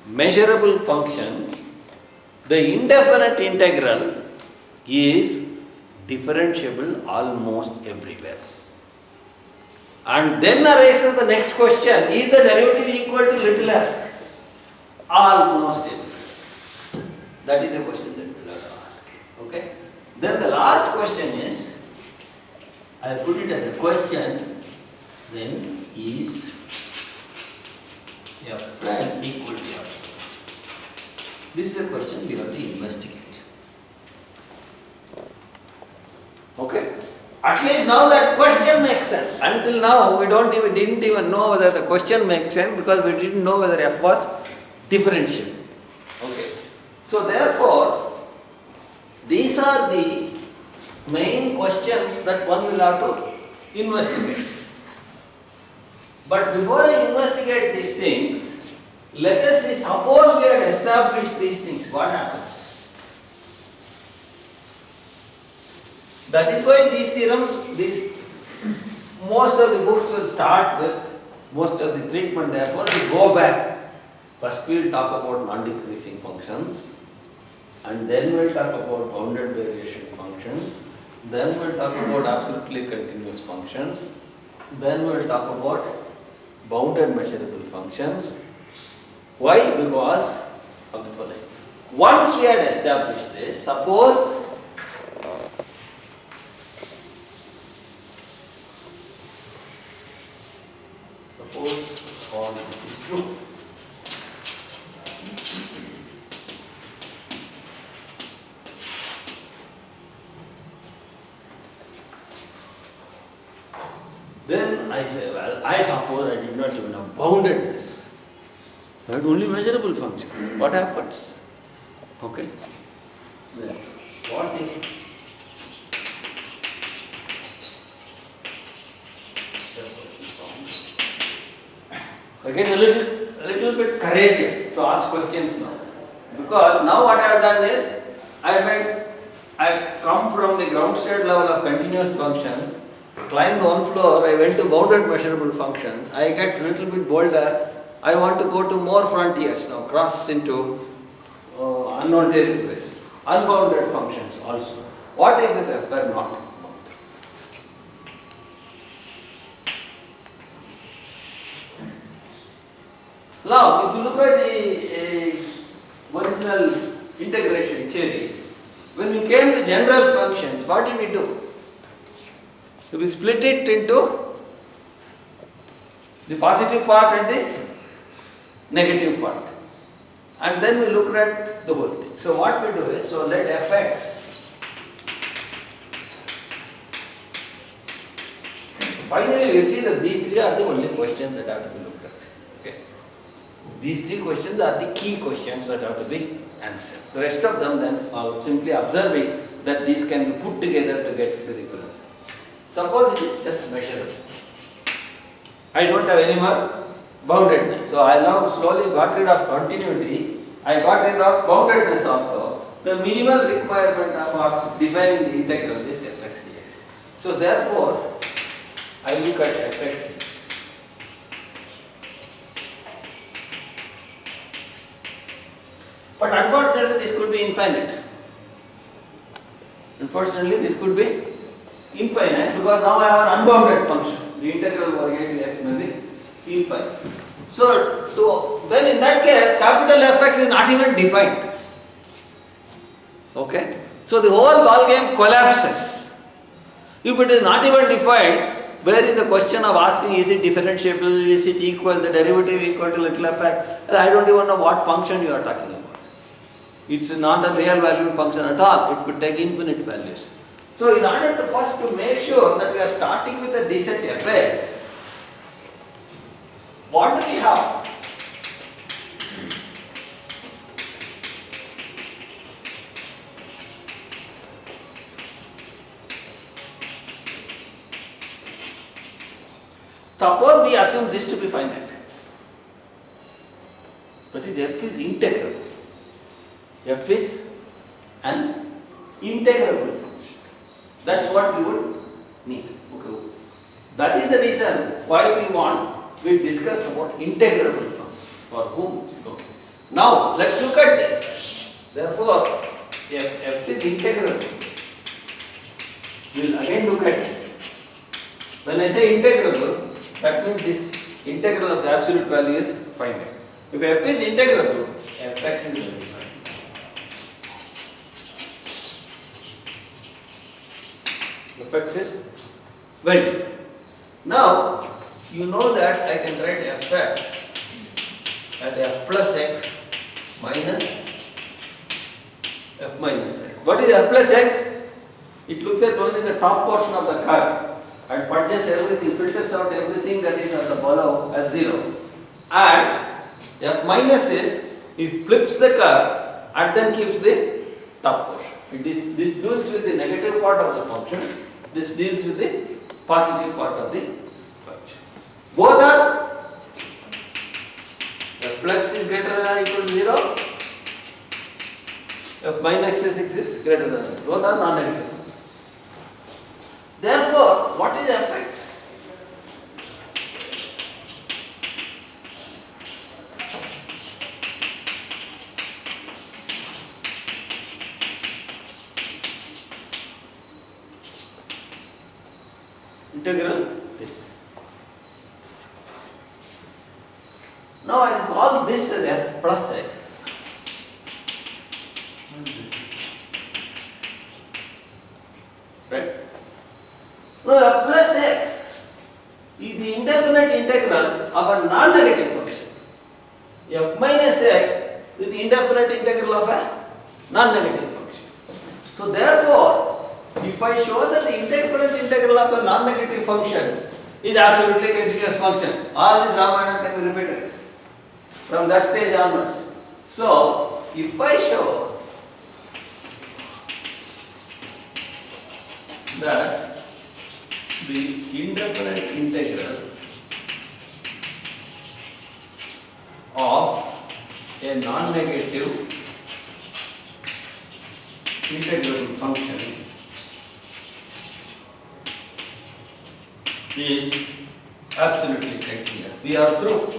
measurable function, the indefinite integral is differentiable almost everywhere. And then arises the next question, is the derivative equal to little f? Almost everywhere. That is the question that we will have to ask. Okay? Then the last question is, I put it as a question, then is f prime equal to f? This is a question we have to investigate. Okay? At least now that question makes sense. Until now we didn't even know whether the question makes sense because we didn't know whether f was differential. Okay. So therefore, these are the main questions that one will have to investigate. But before I investigate these things, Let us see, suppose we had established these things, what happens? That is why these theorems, most of the books will start with most of the treatment, therefore we go back. First we will talk about non-decreasing functions, and then we will talk about bounded variation functions, then we will talk about absolutely continuous functions, then we will talk about bounded measurable functions. Why? Because of the following. Once we had established this, suppose all this is true. Then I say, well, I suppose I did not even have boundedness. I had only measurable function. What happens? Okay. Then what if again a little bit courageous to ask questions now. Because now what I have done is, I come from the ground state level of continuous function, climbed one floor, I went to bounded measurable functions, I get a little bit bolder, I want to go to more frontiers now, cross into unknown territories, unbounded functions also. What if F were not bounded? Now, if you look at the original integration theory, when we came to general functions, what did we do? So we split it into the positive part and the negative part. And then we looked at the whole thing. So what we do is, so let fx, finally we will see that these three are the only questions that have to be looked at. Okay. These three questions are the key questions that have to be answered. The rest of them then are simply observing that these can be put together to get the difference. Suppose it is just measurable. I don't have any more boundedness. So I now slowly got rid of continuity. I got rid of boundedness also. The minimal requirement of defining the integral is fx dx. So therefore, I look at fx dx. But unfortunately, this could be infinite. Unfortunately, this could be infinite because now I have an unbounded function. The integral over a to x may be infinite. So, then in that case, capital Fx is not even defined. Okay? So, the whole ball game collapses. If it is not even defined, where is the question of asking, is it differentiable, is it equal, the derivative equal to little fx? I don't even know what function you are talking about. It's not a real valued function at all. It could take infinite values. So in order to first to make sure that we are starting with a decent fx, what do we have? Suppose we assume this to be finite. That is, f is integrable. F is an integrable function. That's what we would need. Okay. That is the reason why we discuss about integrable functions. For whom? Okay. Now, let's look at this. Therefore, if f is integrable, we will again look at it. When I say integrable, that means this integral of the absolute value is finite. If f is integrable, fx is very finite. Fx is well defined. Now, you know that I can write fx as f plus x minus f minus x. What is f plus x? It looks at only the top portion of the curve and punches everything, filters out everything that is at the below as 0. And f minus is, it flips the curve and then keeps the top portion. This deals with the negative part of the function. This deals with the positive part of the function. Both are f plus is greater than or equal to 0, f minus x is greater than or equal to 0. Both are non-negative. Therefore, what is fx? Integral this. Now I will call this as f plus x. Right? Now f plus x is the indefinite integral of a non-negative function. F minus x is the indefinite integral of a non-negative function. So therefore, if I show that the indefinite integral of a non-negative function is absolutely continuous function, all this Ramayana can be repeated from that stage onwards. So, if I show that the indefinite integral of a non-negative integrable function is absolutely continuous, we are through.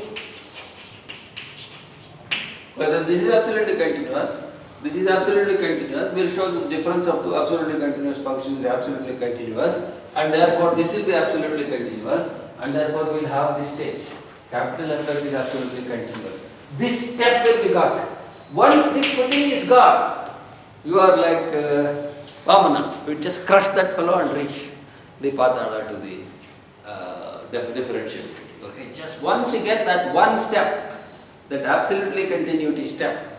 Whether this is absolutely continuous, this is absolutely continuous, we will show the difference of two absolutely continuous functions is absolutely continuous, and therefore this will be absolutely continuous, and therefore we will have this stage. Capital F is absolutely continuous. This step will be got. Once this footing is got, you are like Vamana, you just crush that fellow and reach the Padana to the differential. Okay, just once you get that one step, that absolutely continuity step,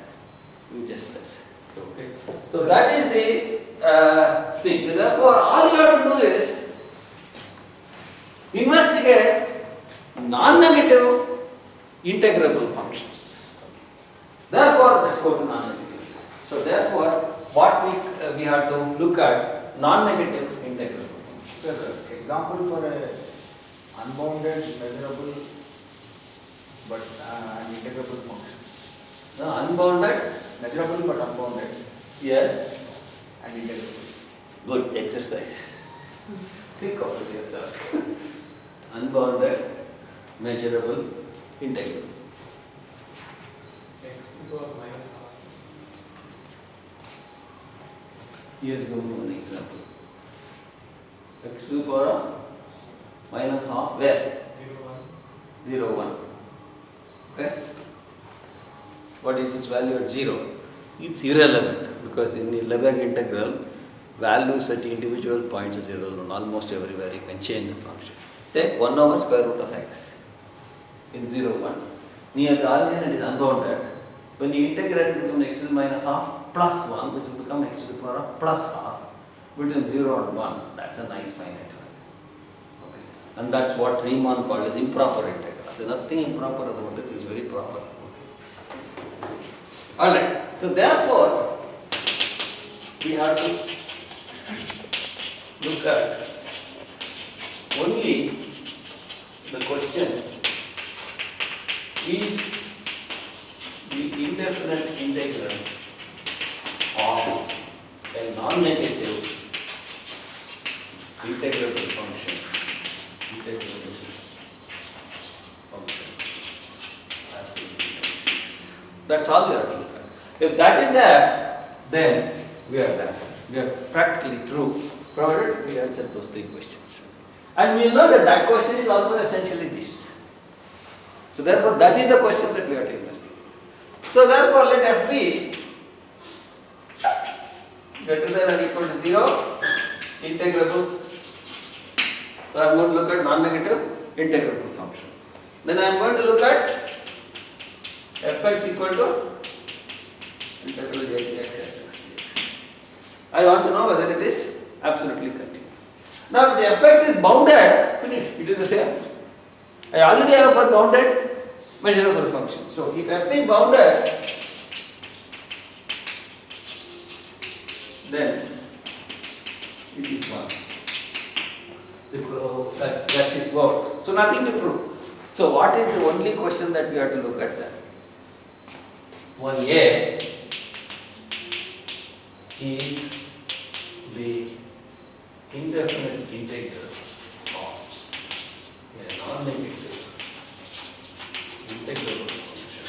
you just less. Okay. So that is the thing. Therefore, all you have to do is investigate non-negative integrable functions. Therefore, let's go to non-negative. So therefore, what we have to look at non-negative integrable functions. Sir, example for a unbounded, measurable, but an integrable function. No, unbounded, Measurable but unbounded yes, and integrable. good exercise. Think of it yourself. Unbounded, measurable, integrable. X to the power minus half. Here is one example. X to the power of minus half, where? 0, 1. 0, 1. Okay? What is its value at 0? It's irrelevant because in the Lebesgue integral, values at individual points are irrelevant. Almost everywhere you can change the function. Take 1 over square root of x in 0, 1. Near the origin it is unbounded. When you integrate it, it becomes x to the minus half plus 1, which will become x to the power of plus half between 0 and 1. That's a nice finite value. Okay. And that's what Riemann called as improper integral. There's nothing improper about it, it's very proper. Alright, so therefore, we have to look at only the question is the indefinite integral of a non-negative integrable function. That's all we have to look at. If that is there, then we are there. We are practically through, provided we answer those three questions. And we know that that question is also essentially this. So therefore, that is the question that we have to investigate. So therefore, let f be greater than or equal to 0, integrable. So I am going to look at non-negative integrable function. Then I am going to look at fx equal to integral dx dx. I want to know whether it is absolutely continuous. Now, if the fx is bounded, finish, it is the same. I already have a bounded measurable function. So, if f is bounded, then it is 1. That's it. Wow. So, nothing to prove. So, what is the only question that we have to look at there? 1a is the indefinite integral of a non-negative integrable function.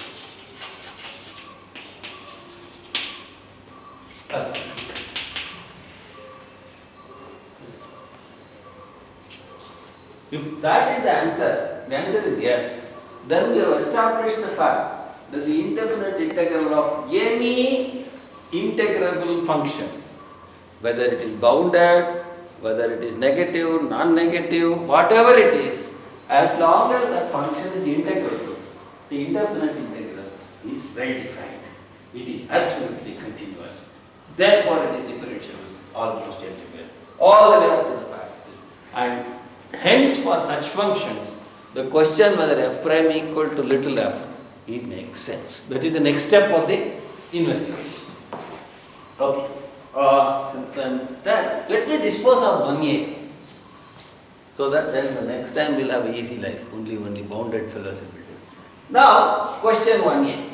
That's it. If that is the answer is yes, then we have established the fact that the indefinite integral of any integrable function, whether it is bounded, whether it is negative, non-negative, whatever it is, as long as that function is integrable, the indefinite integral is well defined. It is absolutely continuous. Therefore, it is differentiable almost everywhere, all the way up to the fact. And hence, for such functions, the question whether f prime equal to little f, it makes sense. That is the next step of the investigation. Okay. Then let me dispose of 1a, so that then the next time we'll have an easy life. Only bounded fellows will do. Now, question 1a.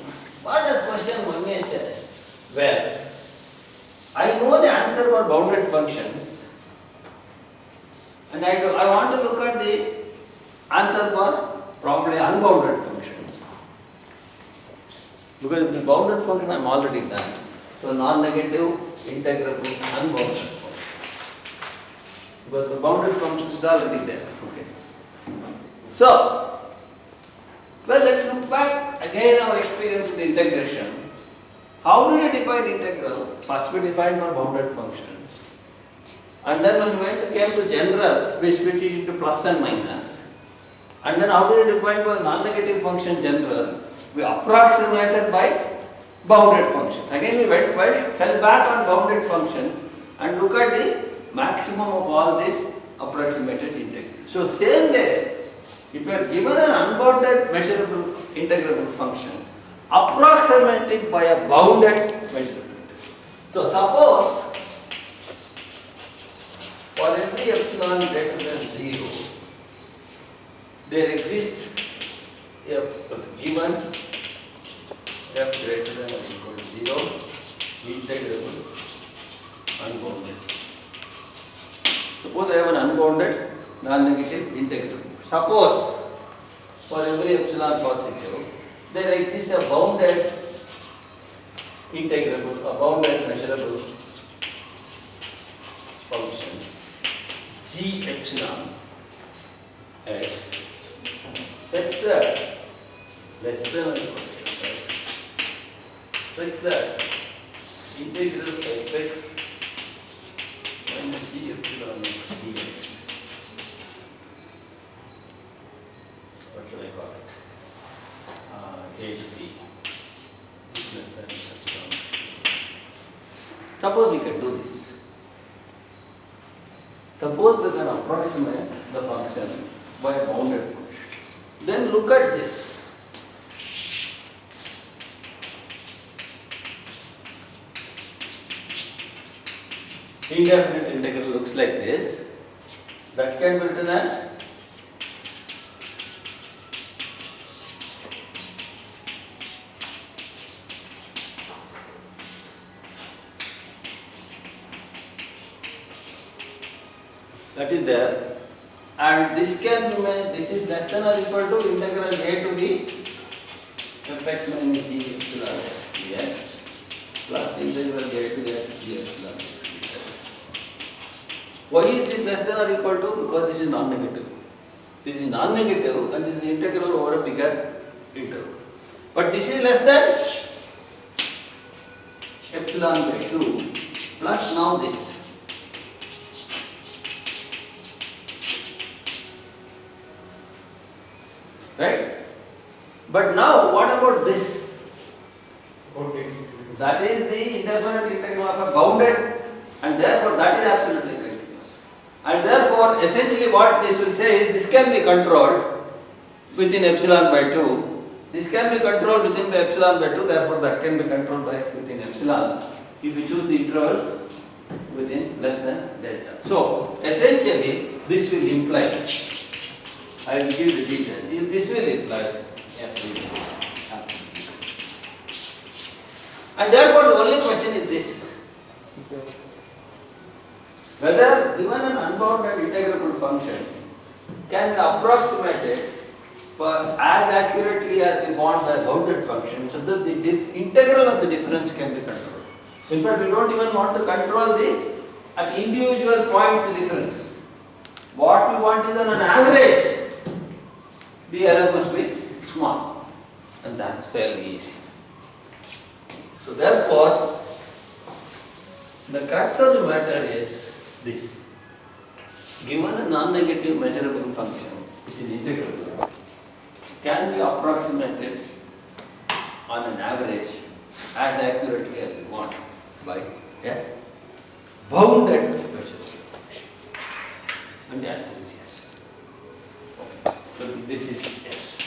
What does question 1a say? Well, I know the answer for bounded functions, and I want to look at the answer for probably unbounded functions. Because if the bounded function I am already done. So non-negative, integrable, unbounded function. Because the bounded function is already there. Okay. So, well, let's look back again our experience with integration. How did we define integral? First we defined for bounded functions. And then when we came to general, we split it into plus and minus. And then how did we define for non-negative function general? We approximated by bounded functions. Again we fell back on bounded functions and look at the maximum of all these approximated integrals. So same way, if you are given an unbounded measurable integrable function, approximate it by a bounded measurable integral. So suppose for every epsilon greater than 0, there exists a given f greater than or equal to 0, integrable, unbounded. Suppose I have an unbounded, non-negative integral. Suppose for every epsilon positive, there exists a bounded integrable, a bounded measurable function, g epsilon x, such that less than or equal to, such that integral of x minus g epsilon x dx. What should I call it? A to b is less than epsilon. Suppose we can do this. Suppose we can approximate the function by a bounded function. Then look at this. Indefinite integral looks like this. That can be written as that is there, and this can be made, this is less than or equal to integral a to b fx minus g epsilon x dx plus integral a to x g epsilon x dx. Why is this less than or equal to? Because this is non-negative. This is non-negative and this is integral over a bigger interval. But this is less than epsilon by 2 plus now this. Right? But now what about this? Okay. That is the indefinite integral of a bounded, and therefore that is absolutely continuous. And therefore essentially what this will say is this can be controlled within epsilon by 2. This can be controlled within by epsilon by 2, therefore that can be controlled by within epsilon if you choose the intervals within less than delta. So essentially this will imply, I will give the detail. This will imply f is And therefore the only question is this. Whether given an unbounded integrable function can be approximated as accurately as we want a bounded function so that the integral of the difference can be controlled. In fact, we don't even want to control at individual points the difference. What we want is on an average, the error must be small, and that's fairly easy. So therefore, the crux of the matter is this. Given a non-negative measurable function, which is integrable, can be approximated on an average as accurately as we want by a bounded measurable function. And the answer is yes. Okay. So this is yes.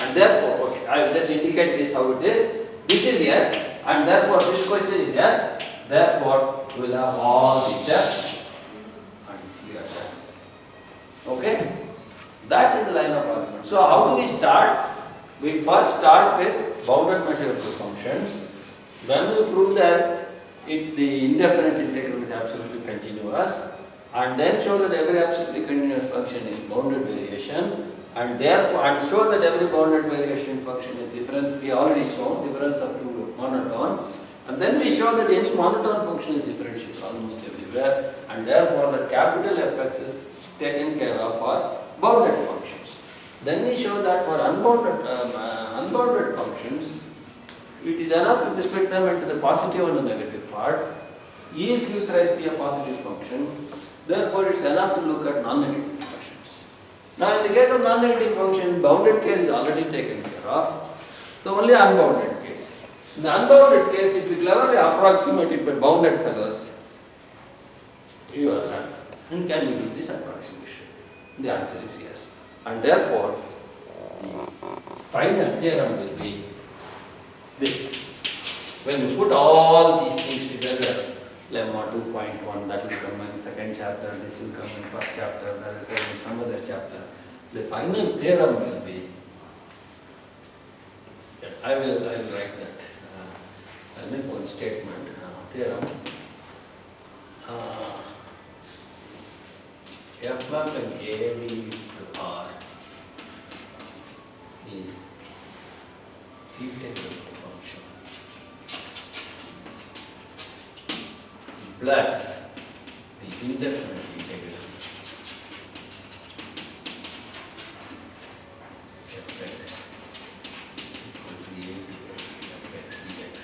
And therefore, okay, I will just indicate this how it is. This is yes, and therefore this question is yes. Therefore, we will have all the steps and we are done. Okay? That is the line of argument. So how do we start? We first start with bounded measurable functions. Then we prove that the indefinite integral is absolutely continuous, and then show that every absolutely continuous function is bounded variation, and therefore show that every bounded variation function is difference. We already shown difference up to monotone, and then we show that any monotone function is differentiable almost everywhere, and therefore the capital Fx is taken care of for bounded functions. Then we show that for unbounded functions, it is enough to split them into the positive and the negative part. Each gives rise to a positive function. Therefore, it's enough to look at non-negative functions. Now, in the case of non-negative function, bounded case is already taken care of. So, only unbounded case. In the unbounded case, if you cleverly approximate it by bounded fellows, you are done. And can you do this approximation? The answer is yes. And therefore, the final theorem will be this. When you put all these things together, lemma 2.1, that will come in second chapter, this will come in first chapter, that will come in some other chapter. The final theorem will be, I will write that. I'll make one statement, theorem. F map and A B to R is integral function plus the indefinite integral Fx equal to A to x Fx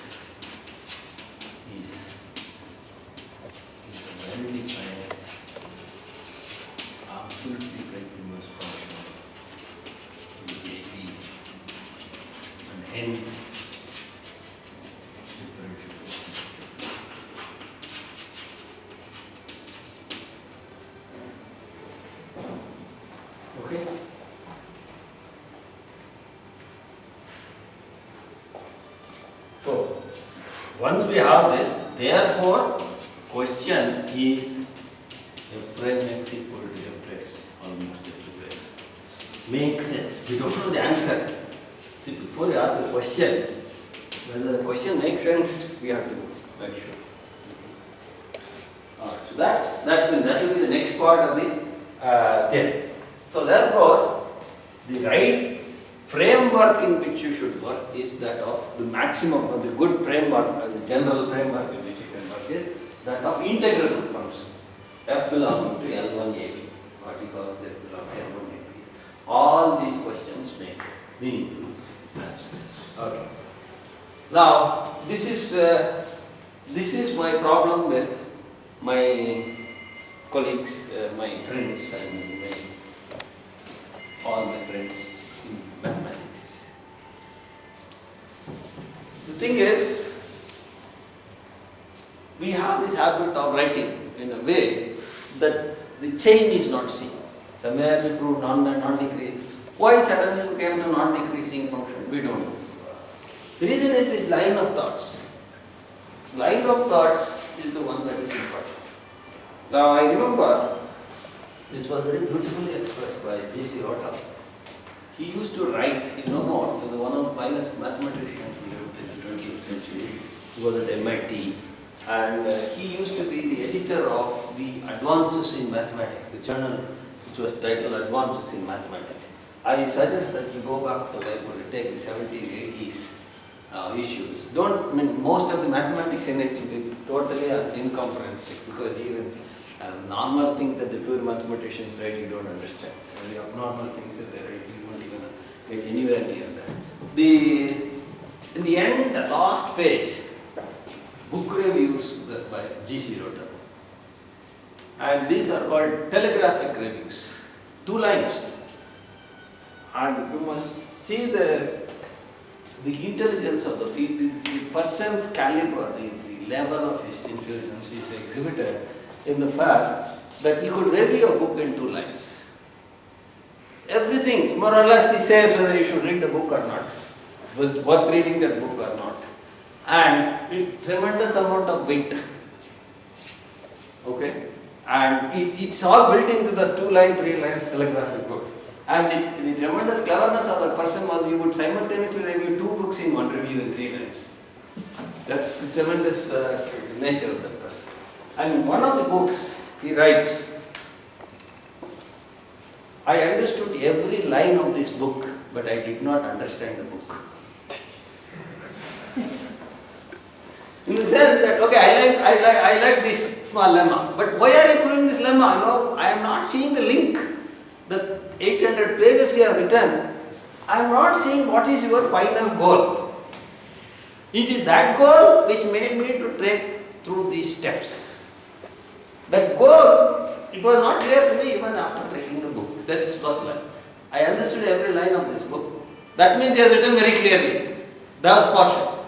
dx is a well-defined absolutely continuous function with A B and hence differentiable. Okay? So, once we have this, therefore, question is f prime x equal to fx, almost everywhere. Makes sense. We don't know the answer. See, before you ask a question, whether the question makes sense, we have to make sure. Alright, so that will be the next part of the theory. So therefore, the right framework in which you should work is that of the maximum, or the good framework, or the general framework in which you can work is that of integrable functions. F belonging to L1AB, what he calls F belonging to L1AB. All these questions we need to answer. Okay. Now, this is my problem with my colleagues, my friends, and all my friends in mathematics. The thing is, we have this habit of writing in a way that the chain is not seen. Somewhere we prove non-decreasing. Why suddenly you came to non-decreasing function? We don't know. The reason is this line of thoughts. Line of thoughts is the one that is important. Now I remember this was very beautifully expressed by J.C. Vittal. He used to write, he's no more, he was one of the finest mathematicians who lived in the 20th century. was at MIT, and he used to be the editor of the Advances in Mathematics, the journal which was titled Advances in Mathematics. I suggest that you go back to library, take the 70s, 80s issues. Most of the mathematics in it will be totally incomprehensible, because even normal things that the pure mathematicians write, you don't understand. The abnormal things that they write, you won't even get anywhere near that. In the end, the last page, book reviews by G.C. Rotem. And these are called telegraphic reviews. 2 lines. And you must see the intelligence of the person's caliber, the level of his intelligence is exhibited in the fact that he could review a book in 2 lines. Everything, more or less, he says whether you should read the book or not. It was worth reading that book or not. And it's tremendous amount of wit. Okay? And it's all built into the 2-line, 3-line telegraphic book. And the tremendous cleverness of the person was he would simultaneously review 2 books in 1 review in 3 lines. That's the tremendous nature of that person. And in one of the books, he writes, I understood every line of this book, but I did not understand the book. In the sense that, okay, I like this small lemma, but why are you doing this lemma? I am not seeing the link. The 800 pages you have written, I am not seeing what is your final goal. It is that goal which made me to take through these steps. That goal, it was not clear to me even after reading the book. That is what line. I understood every line of this book. That means he has written very clearly those portions.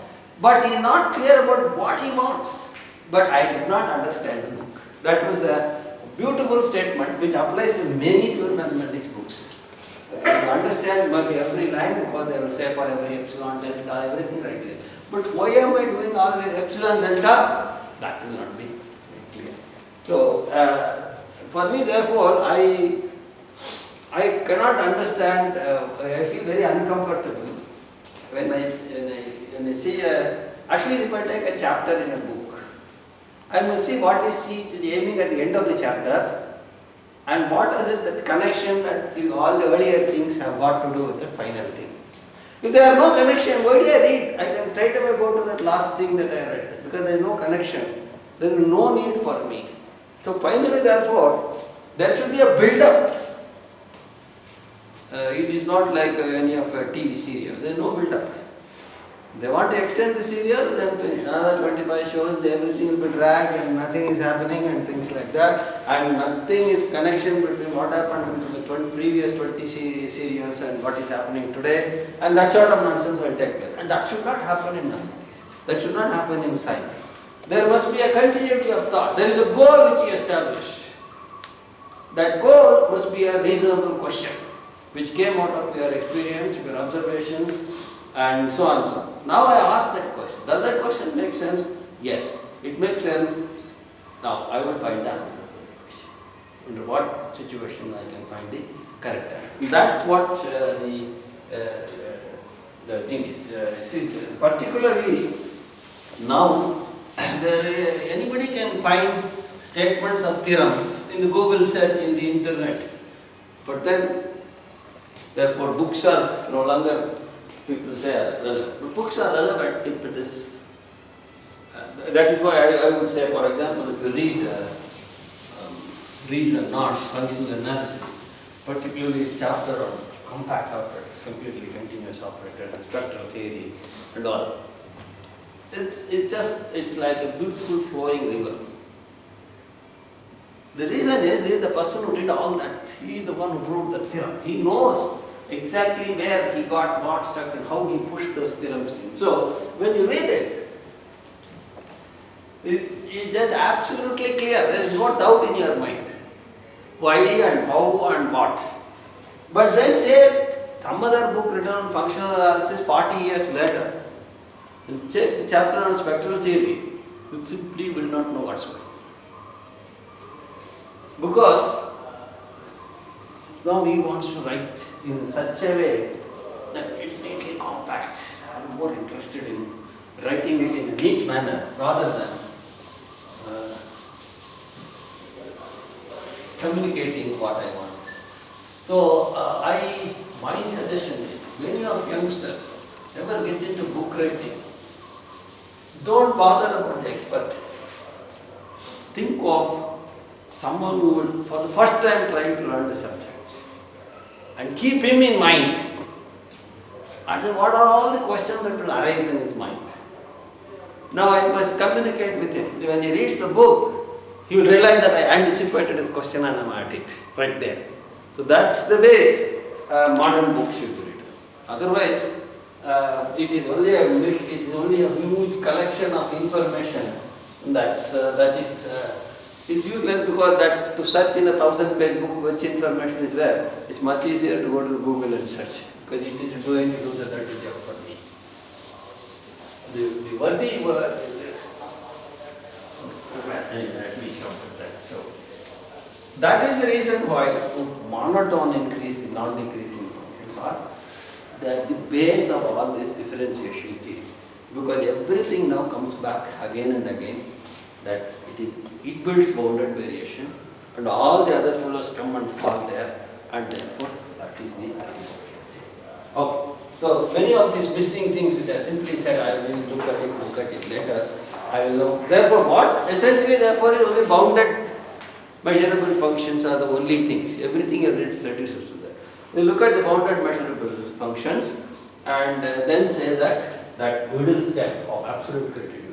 But he is not clear about what he wants. But I did not understand the book. That was a beautiful statement which applies to many pure mathematics books. You understand maybe every line, because they will say for every epsilon, delta, everything right there. But why am I doing all this epsilon, delta? That will not be clear. So, for me, therefore, I cannot understand, I feel very uncomfortable when I see, at least if I take a chapter in a book, I must see what is he aiming at the end of the chapter, and what is it, that connection that all the earlier things have got to do with the final thing. If there are no connection, why do I read? I can straight away go to that last thing that I read, because there is no connection. There is no need for me. So finally, therefore, there should be a build-up. It is not like any of a TV serial. There is no build-up. They want to extend the serial, then finish. Another 25 shows, everything will be dragged and nothing is happening and things like that. And nothing is connection between what happened in the previous 20 serials and what is happening today. And that sort of nonsense will take place. And that should not happen in mathematics. That should not happen in science. There must be a continuity of thought. There is a goal which you establish. That goal must be a reasonable question, which came out of your experience, your observations, and so on and so on. Now I ask that question. Does that question make sense? Yes, it makes sense. Now I will find the answer to the question. Under what situation I can find the correct answer. That's what the thing is. See, particularly now, anybody can find statements of theorems in the Google search, in the internet. But then, therefore, books are no longer, people say, relevant. But books are relevant if it is. That is why I would say, for example, if you read Rees and North's functional analysis, particularly his chapter on compact operators, completely continuous operators, and spectral theory, and all. It's like a beautiful flowing river. The reason is the person who did all that, he is the one who proved the theorem. He knows exactly where he got what stuck and how he pushed those theorems in. So when you read it, it's just absolutely clear. There is no doubt in your mind. Why and how and what. But then say some other book written on functional analysis 40 years later, and check the chapter on spectral theory, you simply will not know what's going on. Because now he wants to write in such a way that it's neatly compact. So I'm more interested in writing it in a neat manner rather than communicating what I want. So my suggestion is, many of youngsters never get into book writing. Don't bother about the expert. Think of someone who will, for the first time, trying to learn the subject, and keep him in mind. And then what are all the questions that will arise in his mind? Now I must communicate with him. When he reads the book, he will realize that I anticipated his question and I'm at it right there. So that's the way modern books should be written. Otherwise, it is only a huge collection of information that is useless, because that to search in a 1000-page book which information is there, it's much easier to go to Google and search, because it is going to do the dirty job for me. The worthy were at least of that. So that is the reason why monotone increase, the non-decreasing functions are the base of all this differentiation theory, because everything now comes back again and again that it builds bounded variation, and all the other fellows come and fall there, and therefore that is the argument. Okay, so many of these missing things which I simply said, I will look at it later. I will know. Therefore, what essentially therefore is only bounded measurable functions are the only things. Everything else reduces to that. We look at the bounded measurable functions and then say that middle step of absolute criteria